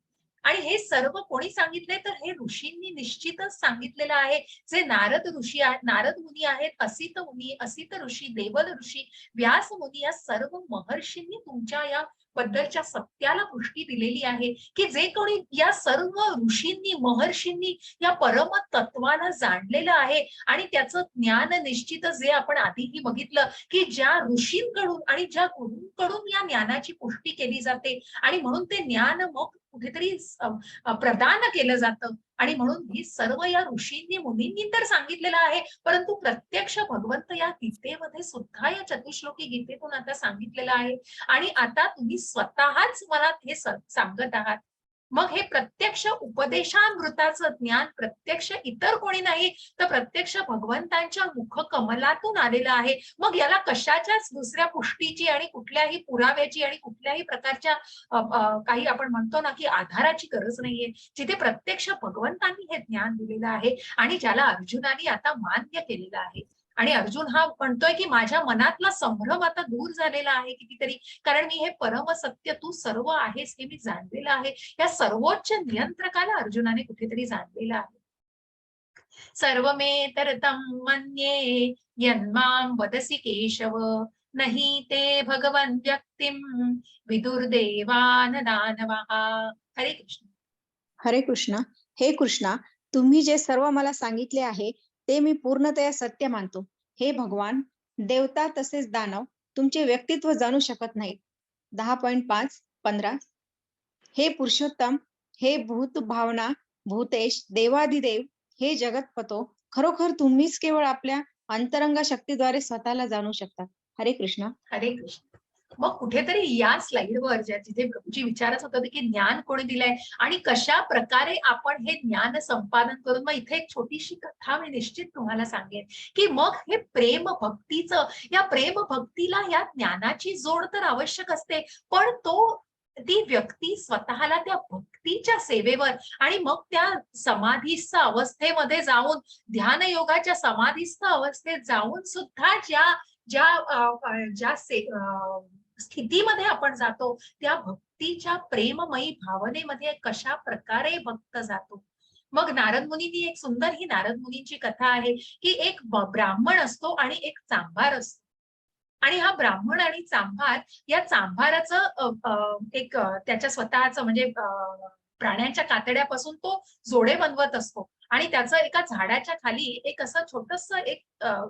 आणि हे सर्व कोणी सांगितले तर हे ऋषींनी निश्चितच सांगितलेलं आहे. जे नारद ऋषी आहेत, नारद मुनी आहेत, असित मुनी, असित ऋषी, देवल ऋषी, व्यास मुनी, या सर्व महर्षींनी तुमच्या या बद्दलच्या सत्याला पुष्टी दिलेली आहे, की जे कोणी या सर्व ऋषींनी, महर्षींनी या परम तत्वाला जाणलेलं आहे आणि त्याचं ज्ञान निश्चित, जे आपण आधीही बघितलं, की ज्या ऋषींकडून आणि ज्या गुरूंकडून या ज्ञानाची पुष्टी केली जाते आणि म्हणून ते ज्ञान मग कुठेतरी प्रदान केलं जातं. आणि म्हणून ही सर्व या ऋषींनी, मुनींनी तर सांगितलेलं आहे, परंतु प्रत्यक्ष भगवंत या गीतेमध्ये सुद्धा, या चतुश्लोकी गीतेतून आता सांगितलेलं आहे. आणि आता तुम्ही स्वतःच मला हे सांगत आहात. मग हे प्रत्यक्ष उपदेशामृताचं ज्ञान प्रत्यक्ष इतर कोणी नाही तर प्रत्यक्ष भगवंतांच्या मुख कमलातून आलेलं आहे. मग याला कशाच्याच दुसऱ्या पुष्टीची आणि कुठल्याही पुराव्याची आणि कुठल्याही प्रकारच्या काही आपण म्हणतो ना की आधाराची गरज नाहीये. जिथे प्रत्यक्ष भगवंतांनी हे ज्ञान दिलेलं आहे आणि ज्याला अर्जुनाने आता मान्य केलेलं आहे. आणि अर्जुन हा म्हणतोय की माझ्या मनातला संभ्रम आता दूर झालेला आहे कितीतरी, कारण मी हे परम सत्य, तू सर्व आहेस, हे मी जाणलेलं आहे. या सर्वोच्च नियंत्रकाला अर्जुनाने कुठेतरी जाणलेलं आहे. सर्वमेतरतं मन्ये यन्मां वदसि केशव, नहि ते भगवन् व्यक्तिं विदुर्देवान दानवः. हरे कृष्ण. हरे कृष्ण. हे कृष्णा, तुम्ही जे सर्व मला सांगितले आहे ते मी पूर्णतया सत्य मानतो. हे भगवान, देवता तसेच दानव तुमचे व्यक्तित्व जाणू शकत नाहीत. 10.5 15. हे पुरुषोत्तम, हे भूत भावना भूतेश, देवाधिदेव, हे जगतपतो, खरोखर तुम्हीच केवळ आपल्या अंतरंग शक्तीद्वारे स्वतःला जाणू शकता. हरे कृष्ण. हरे कृष्ण. मग कुठेतरी या स्लाइडवर जिथे प्रभूजी विचारच होत होते की ज्ञान कोणी दिलंय आणि कशा प्रकारे आपण हे ज्ञान संपादन करून, मग इथे एक छोटीशी कथा मी निश्चित तुम्हाला सांगेन की मग हे प्रेम भक्तीचं, या प्रेम भक्तीला या ज्ञानाची जोड तर आवश्यक असते, पण ती व्यक्ती स्वतःला त्या भक्तीच्या सेवेवर आणि मग त्या समाधीस्थ अवस्थेमध्ये जाऊन, ध्यान योगाच्या समाधीस्थ अवस्थेत जाऊन सुद्धा ज्या स्थितीमध्ये आपण जातो, त्या भक्तीच्या प्रेममयी भावनेमध्ये कशा प्रकारे भक्त जातो. मग नारद मुनींनी एक सुंदर, ही नारद मुनींची कथा आहे की एक ब्राह्मण असतो आणि एक चांभार असतो. आणि हा ब्राह्मण आणि चांभार, या चांभाराचं एक त्याच्या स्वतःचं म्हणजे प्राण्यांच्या कातड्यापासून तो जोडे बनवत असतो आणि त्याचं एका झाडाच्या खाली एक असं छोटंसं एक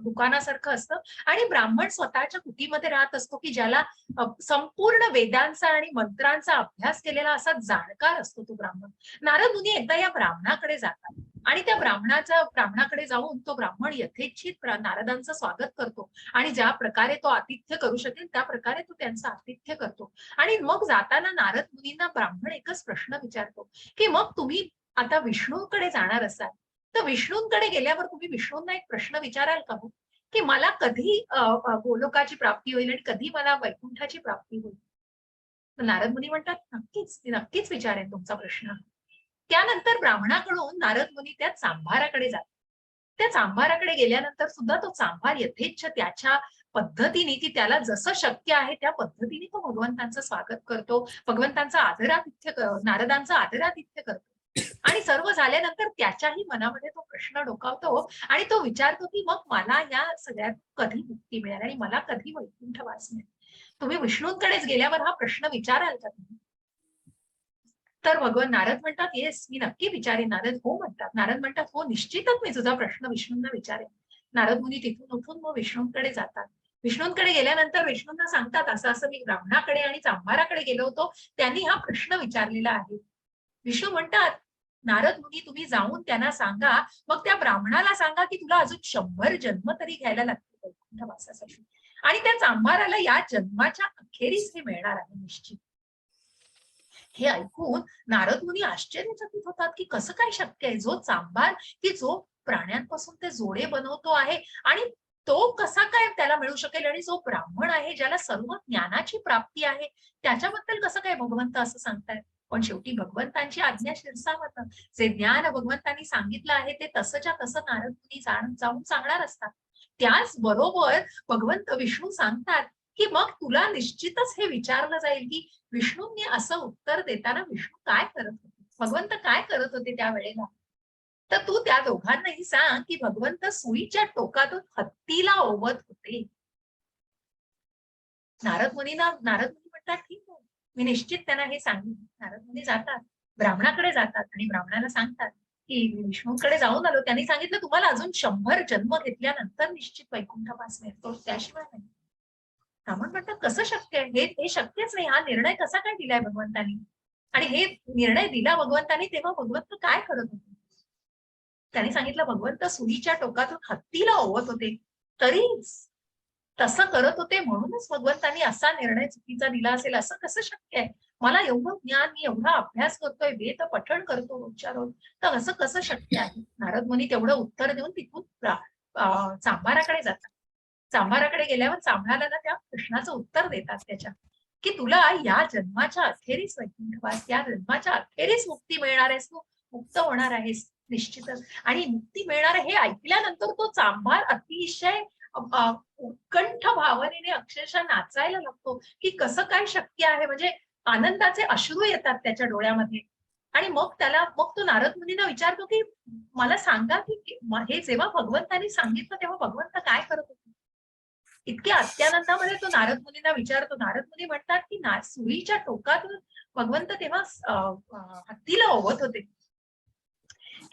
दुकानासारखं असतं आणि ब्राह्मण स्वतःच्या कुटीमध्ये राहत असतो की ज्याला संपूर्ण वेदांचा आणि मंत्रांचा अभ्यास केलेला असा जाणकार असतो तो ब्राह्मण. नारद मुनी एकदा या ब्राह्मणाकडे जातात आणि त्या ब्राह्मणाकडे जाऊन तो ब्राह्मण यथेच्छित नारदांचं स्वागत करतो आणि ज्या प्रकारे तो आतिथ्य करू शकेल त्या प्रकारे तो त्यांचं आतिथ्य करतो. आणि मग जाताना नारद मुनींना ब्राह्मण एकच प्रश्न विचारतो की मग तुम्ही आता विष्णूंकडे जाणार असाल तर विष्णूंकडे गेल्यावर तुम्ही विष्णूंना एक प्रश्न विचाराल का हो, की मला कधी गोलोकाची प्राप्ती होईल आणि कधी मला वैकुंठाची प्राप्ती होईल. तर नारद मुनी म्हणतात नक्कीच विचारेन तुमचा प्रश्न. त्यानंतर ब्राह्मणाकडून नारद मुनी त्या चांभाराकडे जातात. त्या चांभाराकडे गेल्यानंतर सुद्धा तो चांभार यथेच्छ त्याच्या पद्धतीने, की त्याला जसं शक्य आहे त्या पद्धतीने तो भगवंतांचं स्वागत करतो, भगवंतांचा नारदांचं आदरातिथ्य करतो. आणि सर्व झाल्यानंतर त्याच्याही मनामध्ये तो प्रश्न डोकावतो आणि तो विचारतो की मग मला या सगळ्यात कधी मुक्ती मिळेल आणि मला कधी वैकुंठवास मिळेल. तुम्ही विष्णूंकडेच गेल्यावर हा प्रश्न विचाराल का तुम्ही? तर भगवान नारद म्हणतात येस, मी नक्की विचारेन. नारद हो म्हणतात. नारद म्हणतात हो, निश्चितच मी तुझा प्रश्न विष्णूंना विचारेन. नारद मुनी तिथून उठून मग विष्णूंकडे जातात. विष्णूंकडे गेल्यानंतर विष्णूंना सांगतात असं असं मी ब्राह्मणाकडे आणि चांभाराकडे गेलो होतो, त्यांनी हा प्रश्न विचारलेला आहे. विष्णू म्हणतात नारद मुनी तुम्ही जाऊन त्यांना सांगा, मग त्या ब्राह्मणाला सांगा की तुला अजून 100 जन्म तरी घ्यायला लागतील वैकुंठवासासाठी आणि त्या चांभाराला या जन्माच्या अखेरीस हे मिळणार आहे निश्चित. हे ऐकून नारद मुनी आश्चर्यचकित होतात की कसं काय शक्य आहे, जो चांभार की जो प्राण्यांपासून ते जोडे बनवतो आहे आणि तो कसा काय त्याला मिळू शकेल, आणि जो ब्राह्मण आहे ज्याला सर्व ज्ञानाची प्राप्ती आहे त्याच्याबद्दल कसं काय भगवंत असं सांगतायत. पण शेवटी भगवंतांची आज्ञा शिरसावत, जे ज्ञान भगवंतांनी सांगितलं आहे ते तसंच्या तसं नारद मुनी जाऊन सांगणार असतात. त्याचबरोबर भगवंत विष्णू सांगतात की मग तुला निश्चितच हे विचारलं जाईल की विष्णूंनी असं उत्तर देताना विष्णू काय करत होते, भगवंत काय करत होते त्यावेळेला. तर तू त्या दोघांनाही सांग की भगवंत सुईच्या टोकातून हत्तीला ओवत होते. नारद मुनी म्हणतात ठीक आहे, मी निश्चित त्यांना हे सांगितलं. नारद मुनी जातात, ब्राह्मणाकडे जातात आणि ब्राह्मणाला सांगतात की मी विष्णूकडे जाऊन आलो, त्यांनी सांगितलं तुम्हाला अजून 100 जन्म घेतल्यानंतर निश्चित वैकुंठवास मिळतो, त्याशिवाय नाही. ब्राह्मण म्हणतात कसं शक्य आहे, हे शक्यच नाही, हा निर्णय कसा काय दिलाय भगवंतानी. आणि हे निर्णय दिला भगवंतानी तेव्हा भगवंत काय करत होते. त्यांनी सांगितलं भगवंत सुईच्या टोकातून हत्तीला ओवत होते, तरी तसं करत होते म्हणूनच भगवंतांनी असा निर्णय चुकीचा दिला असेल, असं कसं शक्य आहे. मला एवढं ज्ञान, मी एवढा अभ्यास करतोय, वेद पठण करतो रोजच्या रोज, तर असं कसं शक्य आहे. नारद मुनी तेवढं उत्तर देऊन तिथून चांभाराकडे जातात. चांभाराकडे गेल्यावर चांभाराला त्या प्रश्नाचं उत्तर देतात त्याच्या की तुला या जन्माच्या अखेरीस वैकुंठवास, या जन्माच्या अखेरीस मुक्ती मिळणार आहेस, तू मुक्त होणार आहेस निश्चितच. आणि मुक्ती मिळणार हे ऐकल्यानंतर तो चांभार अतिशय उत्कंठ भावनेने अक्षरशः नाचायला लागतो की कसं काय शक्य आहे. म्हणजे आनंदाचे अश्रू येतात त्याच्या डोळ्यामध्ये. आणि मग तो नारद मुनींना विचारतो की मला सांगा की हे जेव्हा भगवंतांनी सांगितलं तेव्हा भगवंत काय करत होते. इतक्या अत्यानंदामध्ये तो नारद मुनींना विचारतो. नारद मुनी म्हणतात की सुईच्या टोकातून भगवंत तेव्हा हत्तीला ओवत होते.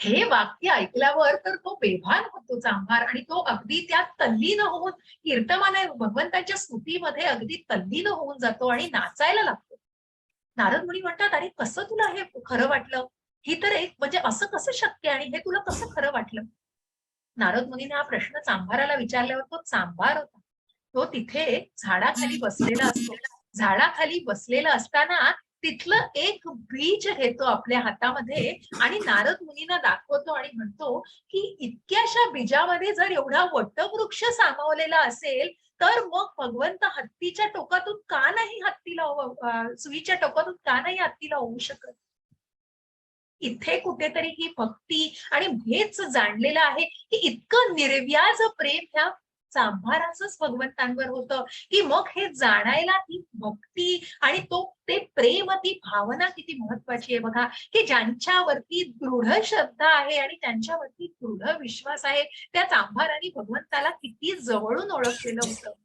हे वाक्य ऐकल्यावर तर तो बेभान होतो चांभार, आणि तो अगदी त्यात तल्लीन होऊन कीर्तमान भगवंताच्या स्तुतीमध्ये अगदी तल्लीन होऊन जातो आणि नाचायला लागतो. नारद मुनी म्हणतात अरे कसं तुला हे खरं वाटलं, ही तर एक म्हणजे असं कसं शक्य आणि हे तुला कसं खरं वाटलं. नारद मुनीने हा प्रश्न चांभाराला विचारल्यावर तो चांभार होता, तो तिथे झाडाखाली बसलेला असतो. झाडाखाली बसलेला असताना तिथलं एक बीज घेतो आपल्या हातामध्ये आणि नारद मुनींना दाखवतो आणि म्हणतो की इतक्याशा बीजामध्ये जर एवढा वटवृक्ष सामावलेला असेल तर मग भगवंत हत्तीच्या टोकातून का नाही सुईच्या टोकातून का नाही हत्तीला होऊ शकत. इथे कुठेतरी ही भक्ती आणि हेच जाणलेलं आहे की इतकं निर्व्याज प्रेम ह्या चांभाराचंच भगवंतांवर होतं की मग हे जाणायला ती भक्ती आणि ते प्रेम, ती भावना किती महत्वाची आहे बघा. की ज्यांच्यावरती दृढ श्रद्धा आहे आणि त्यांच्यावरती दृढ विश्वास आहे त्या चांभाराने भगवंताला किती जवळून ओळखलेलं होतं.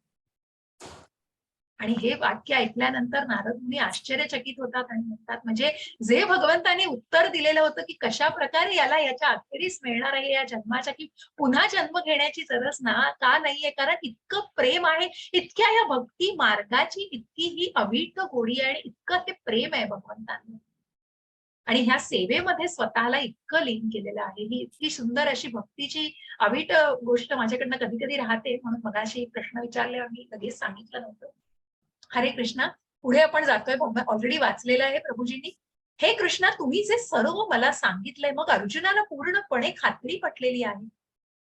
आणि हे वाक्य ऐकल्यानंतर नारद मुनी आश्चर्यचकित होतात आणि म्हणतात म्हणजे जे भगवंतांनी उत्तर दिलेलं होतं की कशा प्रकारे याला याच्या अखेरीस मिळणार आहे या जन्माच्या, की पुन्हा जन्म घेण्याची गरज का नाहीये, कारण इतकं प्रेम आहे, इतक्या या भक्ती मार्गाची इतकी ही अवीट गोडी आहे आणि इतकं हे प्रेम आहे भगवंतांनी आणि ह्या सेवेमध्ये स्वतःला इतकं लीन केलेलं आहे. ही इतकी सुंदर अशी भक्तीची अवीट गोष्ट माझ्याकडनं कधी कधी राहते, म्हणून मगाशी प्रश्न विचारल्यावर मी लगेच सांगितलं नव्हतं. हरे कृष्णा. पुढे आपण जातोय, ऑलरेडी वाचलेलं आहे प्रभूजींनी. हे कृष्णा, तुम्ही जे सर्व मला सांगितलंय, मग अर्जुनाला पूर्णपणे खात्री पटलेली आहे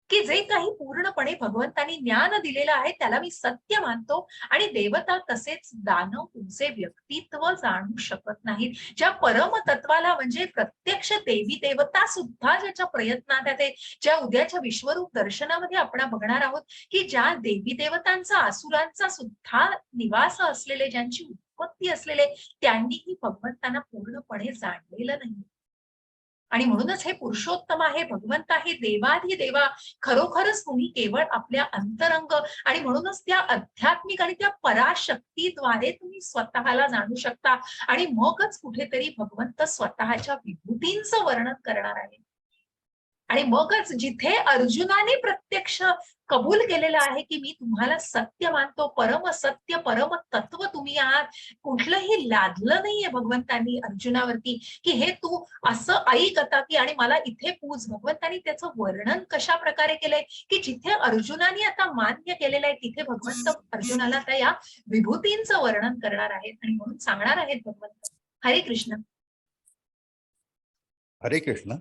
की जे काही पूर्णपणे भगवंतांनी ज्ञान दिलेलं आहे त्याला मी सत्य मानतो आणि देवता तसेच दानव तुमचे व्यक्तित्व जाणू शकत नाहीत. ज्या परमतत्वाला म्हणजे प्रत्यक्ष देवी देवता सुद्धा ज्याच्या प्रयत्नात आहे, ज्या उद्याच्या विश्वरूप दर्शनामध्ये आपण बघणार आहोत की ज्या देवी देवतांचा असुरांचा सुद्धा निवास असलेले, ज्यांची उत्पत्ती असलेले, त्यांनीही भगवंतांना पूर्णपणे जाणलेलं नाही. आणि म्हणूनच हे पुरुषोत्तम आहे, भगवंत आहे, देवा खरोखरच तुम्ही केवळ आपल्या अंतरंग आणि म्हणूनच त्या आध्यात्मिक आणि त्या पराशक्तीद्वारे तुम्ही स्वतःला जाणू शकता आणि मगच कुठेतरी भगवंत स्वतःच्या विभूतींचं वर्णन करणार आहे. आणि मगच जिथे अर्जुनाने प्रत्यक्ष कबूल केलेलं आहे की मी तुम्हाला सत्य मानतो, परम सत्य परम तत्व तुम्ही आहात, कुठलंही लादलं नाहीये भगवंतांनी अर्जुनावरती की हे तू असं ऐक आता की आणि मला इथे पूज. भगवंतांनी त्याचं वर्णन कशा प्रकारे केलंय की जिथे अर्जुनाने आता मान्य केलेलं आहे तिथे भगवंत अर्जुनाला त्या या विभूतींचं वर्णन करणार आहेत आणि म्हणून सांगणार आहेत भगवंत. हरे कृष्ण. हरे कृष्ण.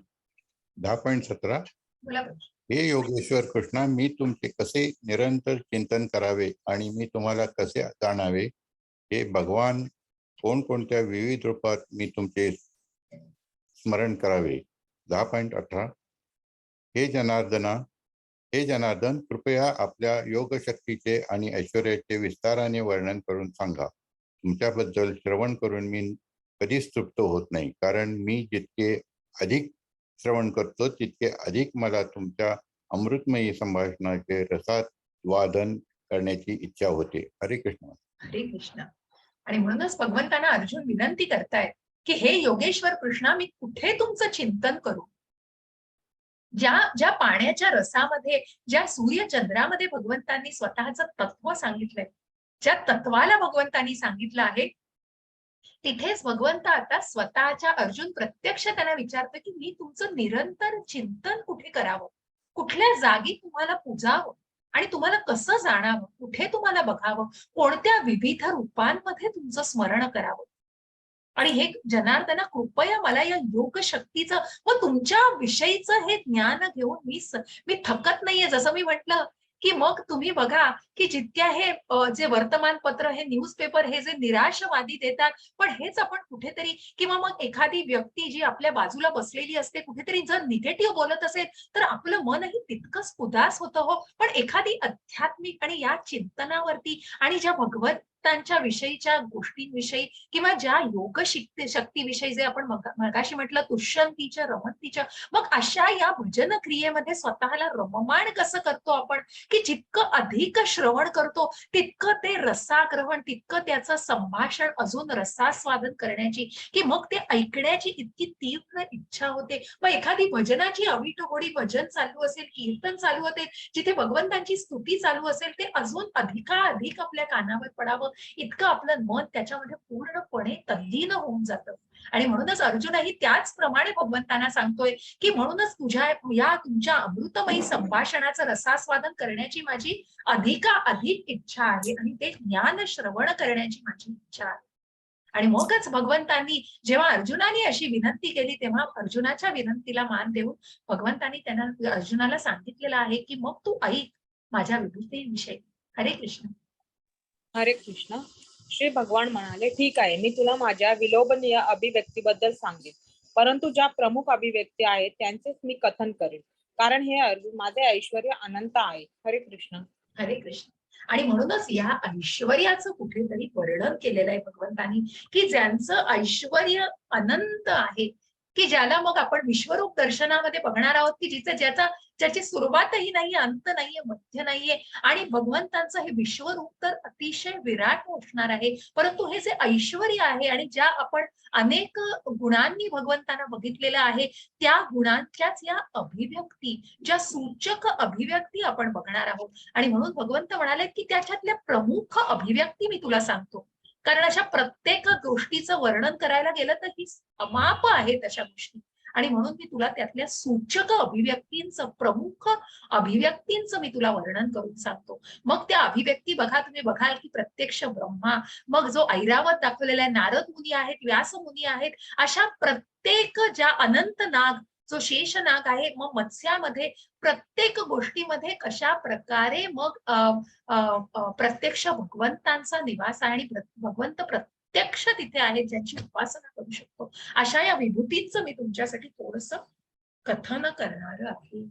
10.17. बोला. हे योगेश्वर कृष्णा, मी तुमचे कसे निरंतर चिंतन करावे आणि मी तुम्हाला कसे जाणावे, हे भगवान कोणकोणत्या विविध रूपात मी तुमचे स्मरण करावे. 10.18. हे जनार्दना, हे जनार्दन, कृपया आपल्या योगशक्तीचे आणि ऐश्वर्याचे विस्ताराने वर्णन करून सांगा. तुमच्याबद्दल श्रवण करून मी कधीच तृप्त होत नाही, कारण मी जितके अधिक श्रवण करतो तितके अधिक मला तुमच्या अमृतमयी संभाषणाचे रसात वादन करण्याची इच्छा होते. हरे कृष्ण. हरे कृष्ण. आणि म्हणूनच भगवंतांना अर्जुन विनंती करतायत की हे योगेश्वर कृष्णा, मी कुठे तुमचं चिंतन करू? ज्या ज्या पाण्याच्या रसामध्ये, ज्या सूर्यचंद्रामध्ये भगवंतांनी स्वतःचं तत्व सांगितलंय, ज्या तत्वाला भगवंतांनी सांगितलं आहे, तिथेच भगवंत आता स्वतःच्या अर्जुन प्रत्यक्ष त्यांना विचारतं की मी तुमचं निरंतर चिंतन कुठे करावं, कुठल्या जागी तुम्हाला पूजावं आणि तुम्हाला कसं जाणावं, कुठे तुम्हाला बघावं, कोणत्या विविध रूपांमध्ये तुमचं स्मरण करावं. आणि हे जनार्दना, कृपया मला या योग शक्तीचं व तुमच्या विषयीचं हे ज्ञान घेऊन मी थकत नाहीये. जसं मी म्हटलं की मग तुम्ही बघा की जितक्या हे जे वर्तमानपत्र, हे न्यूजपेपर, हे जे निराशवादी देतात, पण हेच आपण कुठेतरी, किंवा मग एखादी व्यक्ती जी आपल्या बाजूला बसलेली असते कुठेतरी जर निगेटिव्ह बोलत असेल तर आपलं मनही तितकंच उदास होतं हो. पण एखादी आध्यात्मिक आणि या चिंतनावरती आणि ज्या भगवंतांच्या विषयीच्या गोष्टींविषयी किंवा ज्या योग शक्तीविषयी जे आपण मगाशी म्हटलं तुष्यंतीच्या रमंतीच्या, मग अशा या भजन क्रियेमध्ये स्वतःला रममाण कसं करतो आपण, की जितकं अधिक श्रवण करतो तितकं ते रसाग्रहण, तितकं त्याचं संभाषण अजून रसास्वादन करण्याची, की मग ते ऐकण्याची इतकी तीव्र इच्छा होते. मग एखादी भजनाची अविटोगोडी भजन चालू असेल, कीर्तन चालू असेल, जिथे भगवंतांची स्तुती चालू असेल, ते अजून अधिकाधिक आपल्या कानावर पडावं, इतकं आपलं मन त्याच्यामध्ये पूर्णपणे तल्लीन होऊन जातं. आणि म्हणूनच अर्जुनही त्याचप्रमाणे भगवंतांना सांगतोय की म्हणूनच या तुमच्या अमृतमयी संभाषणाचं रसास्वादन करण्याची माझी अधिक इच्छा आहे आणि ते ज्ञान श्रवण करण्याची माझी इच्छा आहे. आणि मगच भगवंतांनी, जेव्हा अर्जुनाने अशी विनंती केली, तेव्हा अर्जुनाच्या विनंतीला मान देऊन भगवंतांनी त्यांना अर्जुनाला सांगितलेलं आहे की मग तू ऐक माझ्या विभूतीविषयी. हरे कृष्ण. हरे कृष्ण. श्री भगवान म्हणाले, ठीक आहे, मी तुला माझ्या विलोभनीय अभिव्यक्तीबद्दल सांगेन, परंतु ज्या प्रमुख अभिव्यक्ती आहेत त्यांचेच मी कथन करेन, कारण हे अर्जुन माझे ऐश्वर अनंत आहे. हरे कृष्ण. हरे कृष्ण. आणि म्हणूनच या ऐश्वर्याचं कुठेतरी वर्णन केलेलं आहे भगवंतांनी, की ज्यांचं ऐश्वर अनंत आहे, की ज्याला मग आपण विश्वरूप दर्शनामध्ये बघणार आहोत, की ज्याची सुरुवातही नाहीये, अंत नाहीये, मध्य नाहीये. आणि भगवंतांचं हे विश्वरूप तर अतिशय विराट असणार आहे, परंतु हे जे ऐश्वर आहे आणि ज्या आपण अनेक गुणांनी भगवंतांना बघितलेलं आहे, त्या गुणांच्याच या अभिव्यक्ती, ज्या सूचक अभिव्यक्ती आपण बघणार आहोत. आणि म्हणून भगवंत म्हणाले की त्याच्यातल्या प्रमुख अभिव्यक्ती मी तुला सांगतो, कारण अशा प्रत्येक गोष्टीचं वर्णन करायला गेलं तर ही अमाप आहेत अशा गोष्टी. आणि म्हणून मी तुला त्यातल्या सूचक अभिव्यक्तींचं, प्रमुख अभिव्यक्तींचं मी तुला वर्णन करून सांगतो. मग त्या अभिव्यक्ती बघा, तुम्ही बघाल की प्रत्यक्ष ब्रह्मा, मग जो ऐरावत दाखवलेला आहे, नारद मुनी आहेत, व्यास मुनी आहेत, अशा प्रत्येक ज्या अनंत नाग, जो शेष नाग आहे, मग मत्स्यामध्ये, प्रत्येक गोष्टीमध्ये कशा प्रकारे मग प्रत्यक्ष भगवंतांचा निवास आहे आणि भगवंत प्रत्यक्ष तिथे आहेत, ज्यांची उपासना करू शकतो. अशा या विभूतींचं मी तुमच्यासाठी थोडस कथन करणार आहे.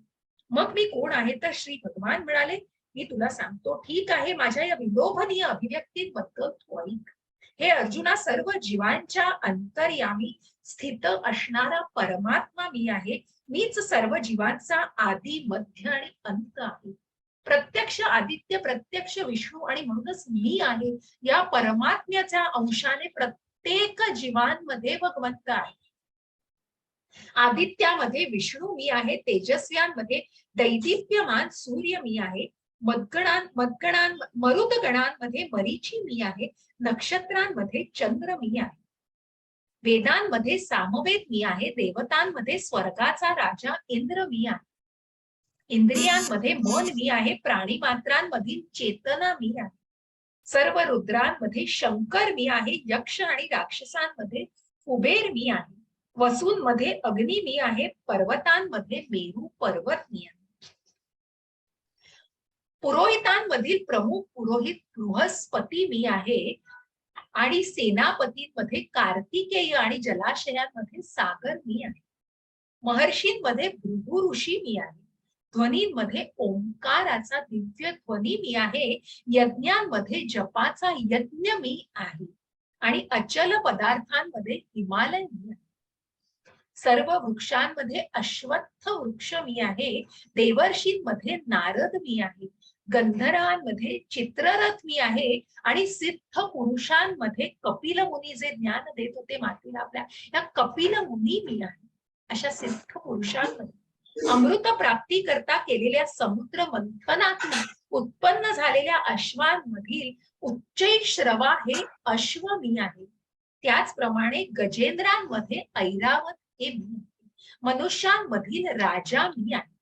मग मी कोण आहे तर श्री भगवान म्हणाले, मी तुला सांगतो, ठीक आहे, माझ्या या विलोभनीय अभिव्यक्तींबद्दल तू ऐक. हे अर्जुना, सर्व जीवांच्या अंतर्यामी स्थित असणारा परमात्मा मी आहे. मीच सर्व जीवांचा आदी, मध्य आणि अंत आहे. प्रत्यक्ष आदित्य, प्रत्यक्ष विष्णू आणि म्हणूनच मी आहे. या परमात्म्याच्या अंशाने प्रत्येक जीवांमध्ये भगवंत आहे. आदित्यामध्ये विष्णू मी आहे, तेजस्व्यांमध्ये दैदिप्यमान सूर्य मी आहे, मरुदगणांमध्ये मरीची मी आहे, नक्षत्रांमध्ये चंद्र मी आहे, वेदांमध्ये सामवेद मी आहे, देवतांमध्ये स्वर्गाचा राजा इंद्र मी आहे, इंद्रियांमध्ये मन मी आहे, प्राणी मात्रांमधील चेतना मी आहे, सर्व रुद्रांमध्ये शंकर मी आहे, यक्ष आणि राक्षसांमध्ये कुबेर मी आहे, वसूंमध्ये अग्नी मी आहे, पर्वतांमध्ये मेरू पर्वत मी आहे, पुरोहितांमधील प्रमुख पुरोहित बृहस्पती मी आहे, आणि सेनापतींमध्ये कार्तिकेय आणि जलाशयांमध्ये सागर मी आहे, महर्षींमध्ये भृगु ऋषी मी आहे, ध्वनींमध्ये ओंकाराचा दिव्य ध्वनी मी आहे. यज्ञांमध्ये जपाचा यज्ञ मी आहे. आणि अचल पदार्थांमध्ये हिमालय मी आहे. सर्व वृक्षांमध्ये अश्वत्थ वृक्ष मी आहे. देवर्षींमध्ये नारद मी आहे. गंधर्वांमध्ये चित्ररथ मी आहे. आणि सिद्ध पुरुषांमध्ये कपिल मुनी जे ज्ञान देत होते मातेला आपल्या, या कपिल मुनी मी आहे. अशा सिद्ध पुरुषांमध्ये अमृत प्राप्ती करता केलेल्या समुद्र मंथनातून उत्पन्न झालेल्या अश्वांमधील उच्चैश्रवा हे अश्व मी आहे. त्याचप्रमाणे गजेंद्रांमध्ये ऐरावत हे मी आहे. मनुष्यांमधील राजा मी आहे.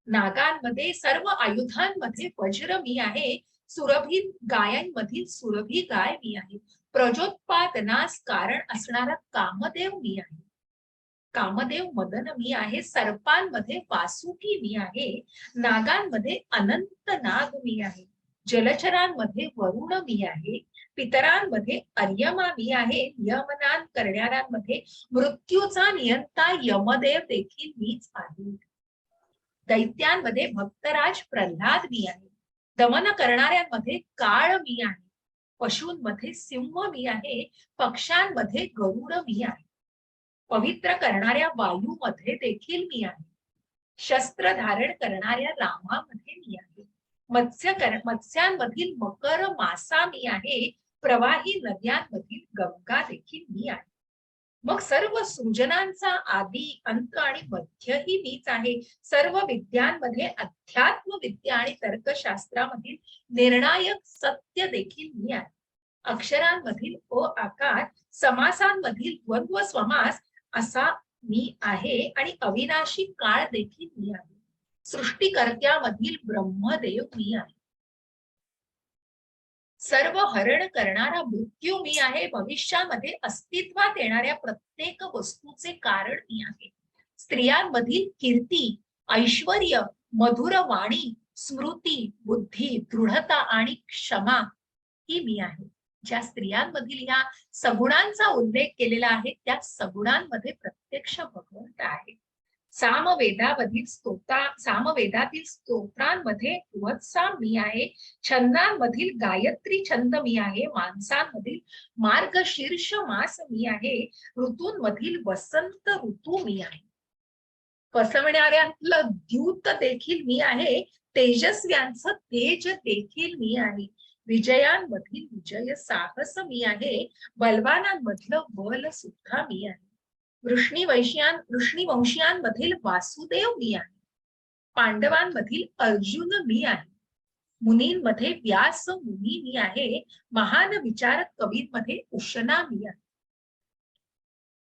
नागांमध्ये सर्व आयुधांमध्ये वज्र मी आहे. सुरभी गायांमधील सुरभी गाय मी आहे. प्रजोत्पादनास कारण असणारा कामदेव मी आहे. कामदेव मदन मी आहे. सर्पांमध्ये वासुकी मी आहे. नागांमध्ये अनंत नाग मी आहे. जलचरांमध्ये वरुण मी आहे. पितरांमध्ये अर्यमा मी आहे. यमनान करणाऱ्यांमध्ये मृत्यूचा नियंता यमदेव देखील मीच आहे. दैत्यांमध्ये भक्तराज प्रल्हाद मी आहे. दमन करणाऱ्यांमध्ये काळ मी आहे. पशूंमध्ये सिंह मी आहे. पक्ष्यांमध्ये गरुड मी आहे. पवित्र करणाऱ्या वायूमध्ये देखील मी आहे. शस्त्र धारण करणाऱ्या रामामध्ये मी आहे. मत्स्यांमधील मकर मासा मी आहे. प्रवाही नद्यांमधील गंगा देखील मी आहे. मग सर्व सृजनांचा आदी अंत आणि मध्यही मीच आहे. सर्व विद्यांमध्ये अध्यात्म विद्या आणि तर्कशास्त्रामधील निर्णायक सत्य देखील मी आहे. अक्षरांमधील अ आकार, समासांमधील द्वंद्व समास असा मी आहे. आणि अविनाशी काळ देखील मी आहे. सृष्टिकर्त्यामधील ब्रह्मदेव मी आहे. सर्व हरण करणारा मृत्यू मी आहे. भविष्यामध्ये अस्तित्वात येणाऱ्या प्रत्येक वस्तूचे कारण मी आहे. स्त्रियांमधील कीर्ती, ऐश्वर्य, मधुर वाणी, स्मृती, बुद्धी, दृढता आणि क्षमा ही मी आहे. ज्या स्त्रियांमधील ह्या सगुणांचा उल्लेख केलेला आहे त्या सगुणांमध्ये प्रत्यक्ष भगवंत आहे. सामवेदातील स्तोत्रांमध्ये वत्सा मी आहे. छंदांमधील गायत्री छंद मी आहे. माणसांमधील मार्गशीर्ष मास मी आहे. ऋतूंमधील वसंत ऋतू मी आहे. फसवणाऱ्यांतलं द्यूत देखील मी आहे. तेजस्व्यांचं तेज देखील मी आहे. विजयांमधील विजय साहस मी आहे. बलवानांमधलं बल सुद्धा मी आहे. वृष्णीवंशीयांमधील वासुदेव मी आहे. पांडवांमधील अर्जुन मी आहे. मुनींमध्ये व्यास मुनी मी आहे. महान विचारक कवींमध्ये उशना मी आहे.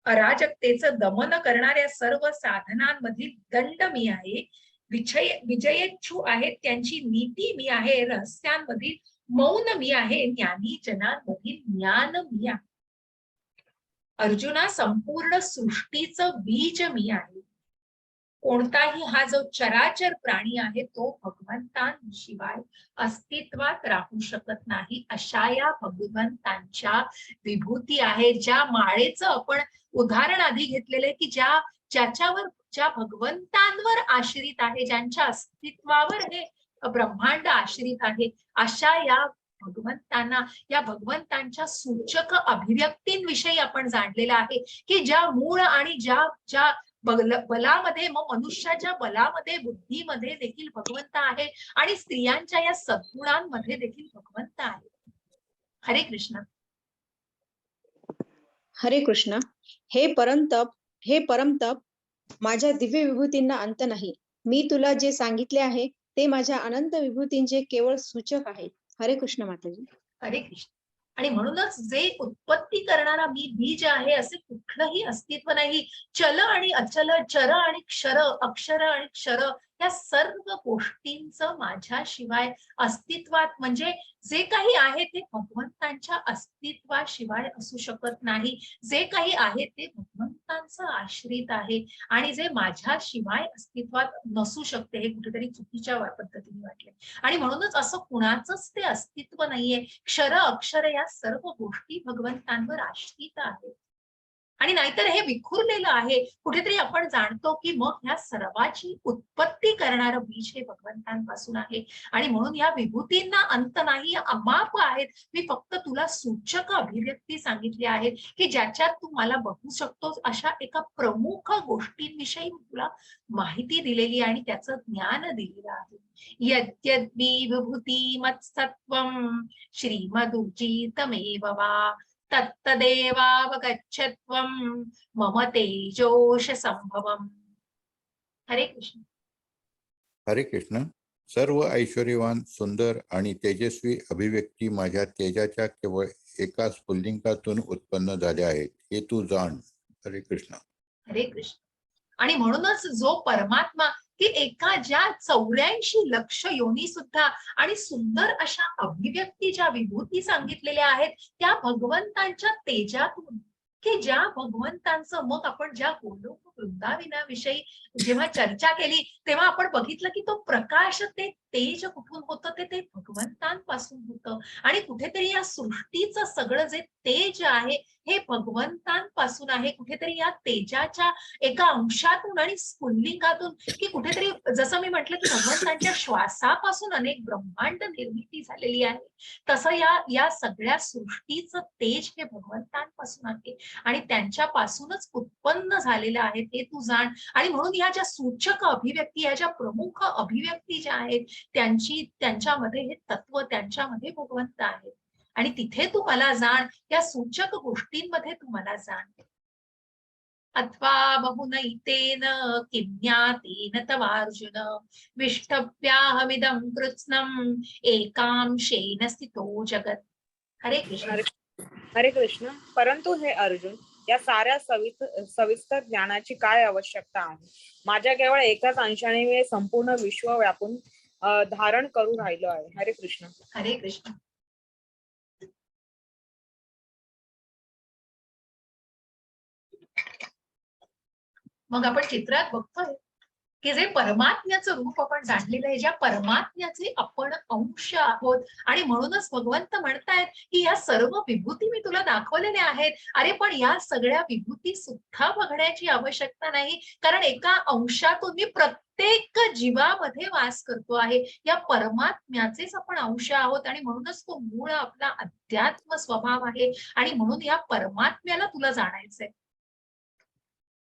अराजकतेचं दमन करणाऱ्या सर्व साधनांमधील दंड मी आहे. विजयेच्छू आहेत त्यांची नीती मी आहे. रहस्यांमधील मौन मी आहे. ज्ञानी जनांमधील ज्ञान मी आहे. अर्जुना, संपूर्ण सृष्टीचं बीज मी आहे. कोणताही हा जो चराचर प्राणी आहे तो भगवंतांशिवाय अस्तित्वात राहू शकत नाही. अशा या भगवंतांच्या विभूती आहे. ज्या माळेचं आपण उदाहरण आधी घेतलेलं आहे की ज्या भगवंतांवर आश्रित आहे, ज्यांच्या अस्तित्वावर हे ब्रह्मांड आश्रित आहे, अशा या भगवंतांना, या भगवंतांच्या सूचक अभिव्यक्तींविषयी आपण जाणलेलं आहे की ज्या मूळ आणि ज्या बलामध्ये, मग मनुष्याच्या बलामध्ये, बुद्धीमध्ये देखील भगवंत आहे आणि स्त्रियांच्या या सद्गुणांमध्ये देखील भगवंत आहे. हरे कृष्ण. हरे कृष्ण. हे परमतप, माझ्या दिव्य विभूतींना अंत नाही. मी तुला जे सांगितले आहे ते माझ्या अनंत विभूतींचे केवळ सूचक आहेत. हरे कृष्ण माताजी. हरे कृष्ण. आणि म्हणूनच जे उत्पत्ती करणारा मी बीज आहे असे कुठलंही अस्तित्व नाही. चल आणि अचल, चर आणि क्षर, अक्षर आणि क्षर, या सर्व गोष्टींचं माझ्याशिवाय अस्तित्वात, म्हणजे जे काही आहे ते भगवंतांच्या अस्तित्वाशिवाय असू शकत नाही. जे काही आहे ते भगवंतांचं आश्रित आहे आणि जे माझ्याशिवाय अस्तित्वात नसू शकते हे कुठेतरी चुकीच्या पद्धतीने वाटले. आणि म्हणूनच असं कुणाचंच ते अस्तित्व नाहीये. क्षर अक्षर या सर्व गोष्टी भगवंतांवर आश्रित आहेत. आणि नाहीतर हे विखुरलेलं आहे. कुठेतरी आपण जाणतो की मग ह्या सर्वाची उत्पत्ती करणारं बीज हे भगवंतांपासून आहे. आणि म्हणून या विभूतींना अंत नाही, अमाप आहेत. मी फक्त तुला सूचक अभिव्यक्ती सांगितली आहेत की ज्याच्यात तू मला बघू शकतोस अशा एका प्रमुख गोष्टींविषयी तुला माहिती दिलेली आणि त्याचं ज्ञान दिलेलं आहे. यद्यद्वी विभूती मत्सत्वं श्रीमदुर्जितमेव वा तत्तदेवावगच्छत्वं मम तेजोश संभवम्. हरे कृष्ण. हरे कृष्ण. सर्व ऐश्वर्यवान, सुंदर आणि तेजस्वी अभिव्यक्ती माझ्या तेजाच्या केवळ एका स्फुल्लिंगातून उत्पन्न झाल्या आहेत, हे तू जाण. हरे कृष्ण. हरे कृष्ण. आणि म्हणूनच जो परमात्मा की एका ज्या 84 लक्ष योनी सुद्धा आणि सुंदर अशा अभिव्यक्ती ज्या विभूती सांगितलेल्या आहेत त्या भगवंतांच्या तेजातून, की ज्या भगवंतांचं मग आपण ज्या गोलोक वृंदाविनाविषयी जेव्हा चर्चा केली तेव्हा आपण बघितलं की तो प्रकाश, ते तेज कुठून होतं, ते भगवंतांपासून होतं. आणि कुठेतरी या सृष्टीचं सगळं जे तेज आहे हे भगवंतांपासून आहे. कुठेतरी या तेजाच्या एका अंशातून आणि स्फुल्लिंगातून, की कुठेतरी जसं मी म्हटलं की भगवंतांच्या श्वासापासून अनेक ब्रह्मांड निर्मिती झालेली आहे, तसं या सगळ्या सृष्टीचं तेज हे भगवंतांपासून आहे आणि त्यांच्यापासूनच उत्पन्न झालेलं आहे, ते तू जाण. आणि म्हणून या ज्या सूचक अभिव्यक्ती, या ज्या प्रमुख अभिव्यक्ती ज्या आहेत त्यांच्यामध्ये हे तत्व, त्यांच्यामध्ये भगवंत आहेत. आणि तिथे तू मला जाण, या सूचक गोष्टींमध्ये तू मला जाण. अथवा बहुनैतेन किं ज्ञातेन तवार्जुन विष्टव्याहमिदं कृत्स्नम् एकांशेन स्थितो जगत्. हरे कृष्ण. हरे कृष्ण. परंतु हे अर्जुन, या साऱ्या सविस्तर ज्ञानाची काय आवश्यकता आहे? माझ्या केवळ एकाच अंशाने मी संपूर्ण विश्व व्यापून धारण करू राहिलो आहे. हरे कृष्ण. हरे कृष्ण. मग आपण चित्रात बघतोय की जे परमात्म्याचं रूप आपण जाणलेलं आहे, ज्या परमात्म्याचे आपण अंश आहोत. आणि म्हणूनच भगवंत म्हणतायत की या सर्व विभूती मी तुला दाखवलेल्या आहेत. अरे पण या सगळ्या विभूती सुद्धा बघण्याची आवश्यकता नाही, कारण एका अंशातून मी प्रत्येक जीवामध्ये वास करतो आहे. या परमात्म्याचेच आपण अंश आहोत आणि म्हणूनच तो मूळ आपला अध्यात्म स्वभाव आहे. आणि म्हणून या परमात्म्याला तुला जाणायचंय.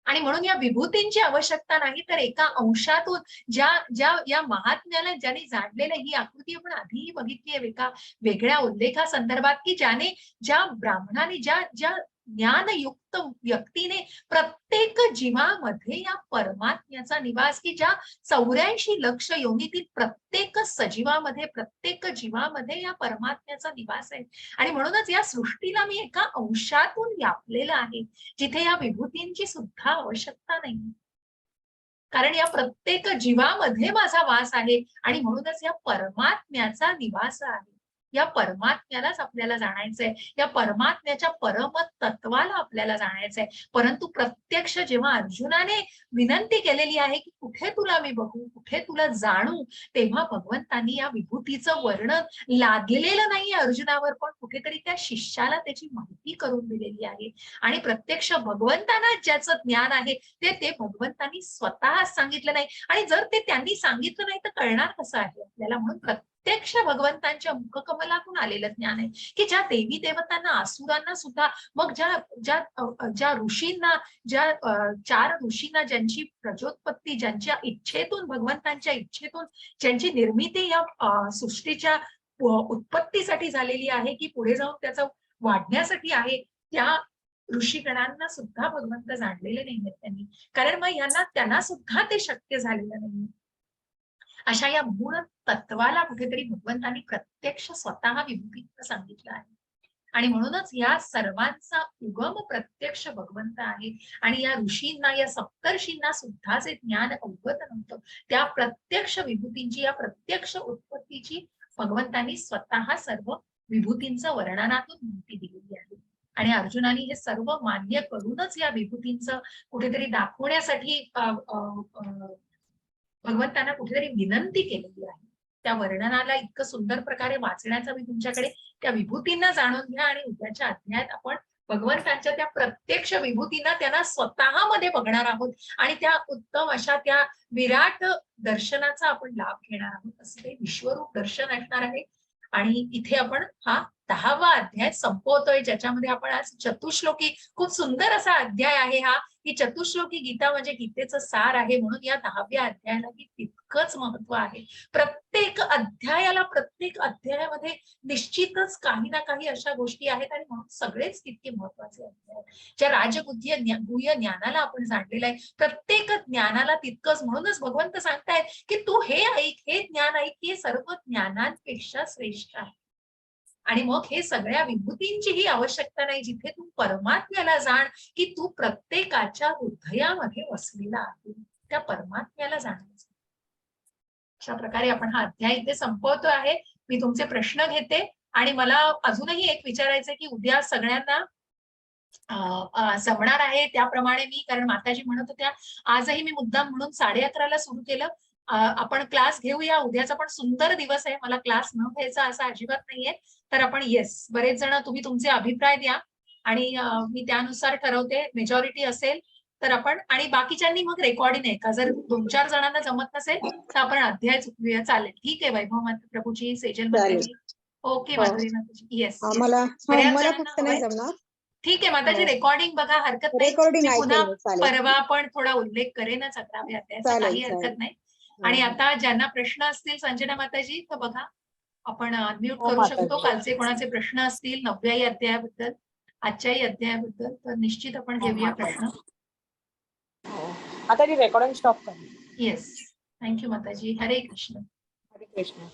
आणि म्हणून या विभूतींची आवश्यकता नाही, तर एका अंशातून ज्या या महात्म्याला ज्याने जाणलेलं, ही आकृती आपण आधीही बघितली आहे एका वेगळ्या उल्लेखा संदर्भात, की ज्या ब्राह्मणाने ज्या ज्ञानयुक्त व्यक्तीने प्रत्येक जीवामध्ये या परमात्म्याचा निवास, की ज्या 84 लक्ष योनीतील प्रत्येक सजीवामध्ये, प्रत्येक जीवामध्ये या परमात्म्याचा निवास आहे. आणि म्हणूनच या सृष्टीला मी एका अंशातून व्यापलेलं आहे, जिथे या विभूतींची सुद्धा आवश्यकता नाही, कारण या प्रत्येक जीवामध्ये माझा वास आहे. आणि म्हणूनच या परमात्म्याचा निवास आहे. या परमात्म्यालाच आपल्याला जाणायचंय, या परमात्म्याच्या परम तत्वाला आपल्याला जाणायचंय. परंतु प्रत्यक्ष जेव्हा अर्जुनाने विनंती केलेली आहे की कुठे तुला मी बघू, कुठे तुला जाणू, तेव्हा भगवंतांनी या विभूतीचं वर्णन लादलेलं नाहीये अर्जुनावर, पण कुठेतरी त्या शिष्याला त्याची माहिती करून दिलेली आहे. आणि प्रत्यक्ष भगवंतांना ज्याचं ज्ञान आहे ते भगवंतांनी स्वतः सांगितलं नाही. आणि जर ते त्यांनी सांगितलं नाही तर कळणार कसं आहे आपल्याला? म्हणून प्रत्यक्ष भगवंतांच्या मुखकमलातून आलेलं ज्ञान आहे, की ज्या देवी देवतांना, असुरांना सुद्धा, मग ज्या ऋषींना, ज्या 4 ऋषींना ज्यांची प्रजोत्पत्ती, ज्यांच्या इच्छेतून, भगवंतांच्या इच्छेतून ज्यांची निर्मिती या सृष्टीच्या उत्पत्तीसाठी झालेली आहे, की पुढे जाऊन त्याचा वाढण्यासाठी आहे, त्या ऋषीगणांना सुद्धा भगवंत जाणलेले नाहीयेत त्यांनी, कारण मग त्यांना सुद्धा ते शक्य झालेलं नाही. अशा या मूळ तत्वाला कुठेतरी भगवंतांनी प्रत्यक्ष स्वतः विभूतीत सांगितलं आहे. आणि म्हणूनच या सर्वांचा उगम प्रत्यक्ष भगवंत आहे. आणि या ऋषींना, या सप्तर्षींना सुद्धा जे ज्ञान अवगत नव्हतं, त्या प्रत्यक्ष विभूतींची, या प्रत्यक्ष उत्पत्तीची भगवंतांनी स्वतः सर्व विभूतींचं वर्णनातून माहिती दिलेली आहे. आणि अर्जुनाने हे सर्व मान्य करूनच या विभूतींचं कुठेतरी दाखवण्यासाठी भगवंतांना कुठेतरी विनंती केलेली आहे. त्या वर्णनाला इतकं सुंदर प्रकारे वाचण्याचा मी तुमच्याकडे, त्या विभूतींना जाणून घ्या आणि उद्याच्या अध्यायात आपण भगवंतांच्या त्या प्रत्यक्ष विभूतींना त्यांना स्वतःमध्ये बघणार आहोत आणि त्या उत्तम अशा त्या विराट दर्शनाचा आपण लाभ घेणार आहोत. असं ते विश्वरूप दर्शन असणार आहे. आणि इथे आपण हा 10वा अध्याय संपवतोय, ज्याच्यामध्ये आपण आज चतुश्लोकी, खूप सुंदर असा अध्याय आहे हा, की चतुश्लोकी गीता म्हणजे गीतेचं सार आहे. म्हणून या 10व्या अध्यायालाही तितकंच महत्व आहे. प्रत्येक अध्यायामध्ये निश्चितच काही ना काही अशा गोष्टी आहेत आणि म्हणून सगळेच तितके महत्वाचे अध्याय आहेत. ज्या गुह्य ज्ञानाला आपण जाणलेलं आहे, प्रत्येक ज्ञानाला तितकंच. म्हणूनच भगवंत सांगतायत की तू हे ऐक, हे ज्ञान ऐक, हे सर्व ज्ञानांपेक्षा श्रेष्ठ आहे. आणि मग हे सगळ्या विभूतींचीही आवश्यकता नाही. जिथे तू परमात्म्याला जाण, की तू प्रत्येकाच्या हृदयामध्ये वसलेला आहे, त्या परमात्म्याला जाणायचं. अशा प्रकारे आपण हा अध्याय इथे संपवतो आहे. मी तुमचे प्रश्न घेते आणि मला अजूनही एक विचारायचं की उद्या सगळ्यांना जमणार आहे त्याप्रमाणे मी, कारण माताजी म्हणत होत्या आजही मी मुद्दाम म्हणून 11:30ला सुरू केलं. आपण क्लास घेऊया. उद्याचा पण सुंदर दिवस आहे. मला क्लास न घ्यायचा असं अजिबात नाहीये. तर आपण येस, बरेच जण तुम्ही तुमचे अभिप्राय द्या आणि मी त्यानुसार ठरवते. मेजॉरिटी असेल तर आपण, आणि बाकीच्यांनी मग रेकॉर्डिंग आहे का, जर 2-4 जणांना जमत नसेल तर आपण अध्याय चुकवूया, चालेल. ठीक आहे वैभव प्रभूजी, सेजल माताजी. ओके माधुरी माताजी. येस, मला बऱ्याच मला जणांना फक्त नाही हवंय. जमणार. ठीक आहे माताजी, रेकॉर्डिंग बघा, हरकत नाही. रेकॉर्डिंग मी पुन्हा ऐकेल, चालेल. परवा पण थोडा उल्लेख करेनच 11व्या अध्यायाचा, चालेल, काही हरकत चालेल. नाही. आणि आता ज्यांना प्रश्न असतील संजना माताजी तर बघा, आपण अनम्यूट हो, करू शकतो. माताजी. कालचे कोणाचे प्रश्न असतील 9व्याही अध्यायाबद्दल, आजच्याही अध्यायाबद्दल, तर निश्चित आपण घेऊया प्रश्न. आता ती रेकॉर्डिंग स्टॉप कर. येस, थँक्यू माताजी. हरे कृष्ण. हरे कृष्ण.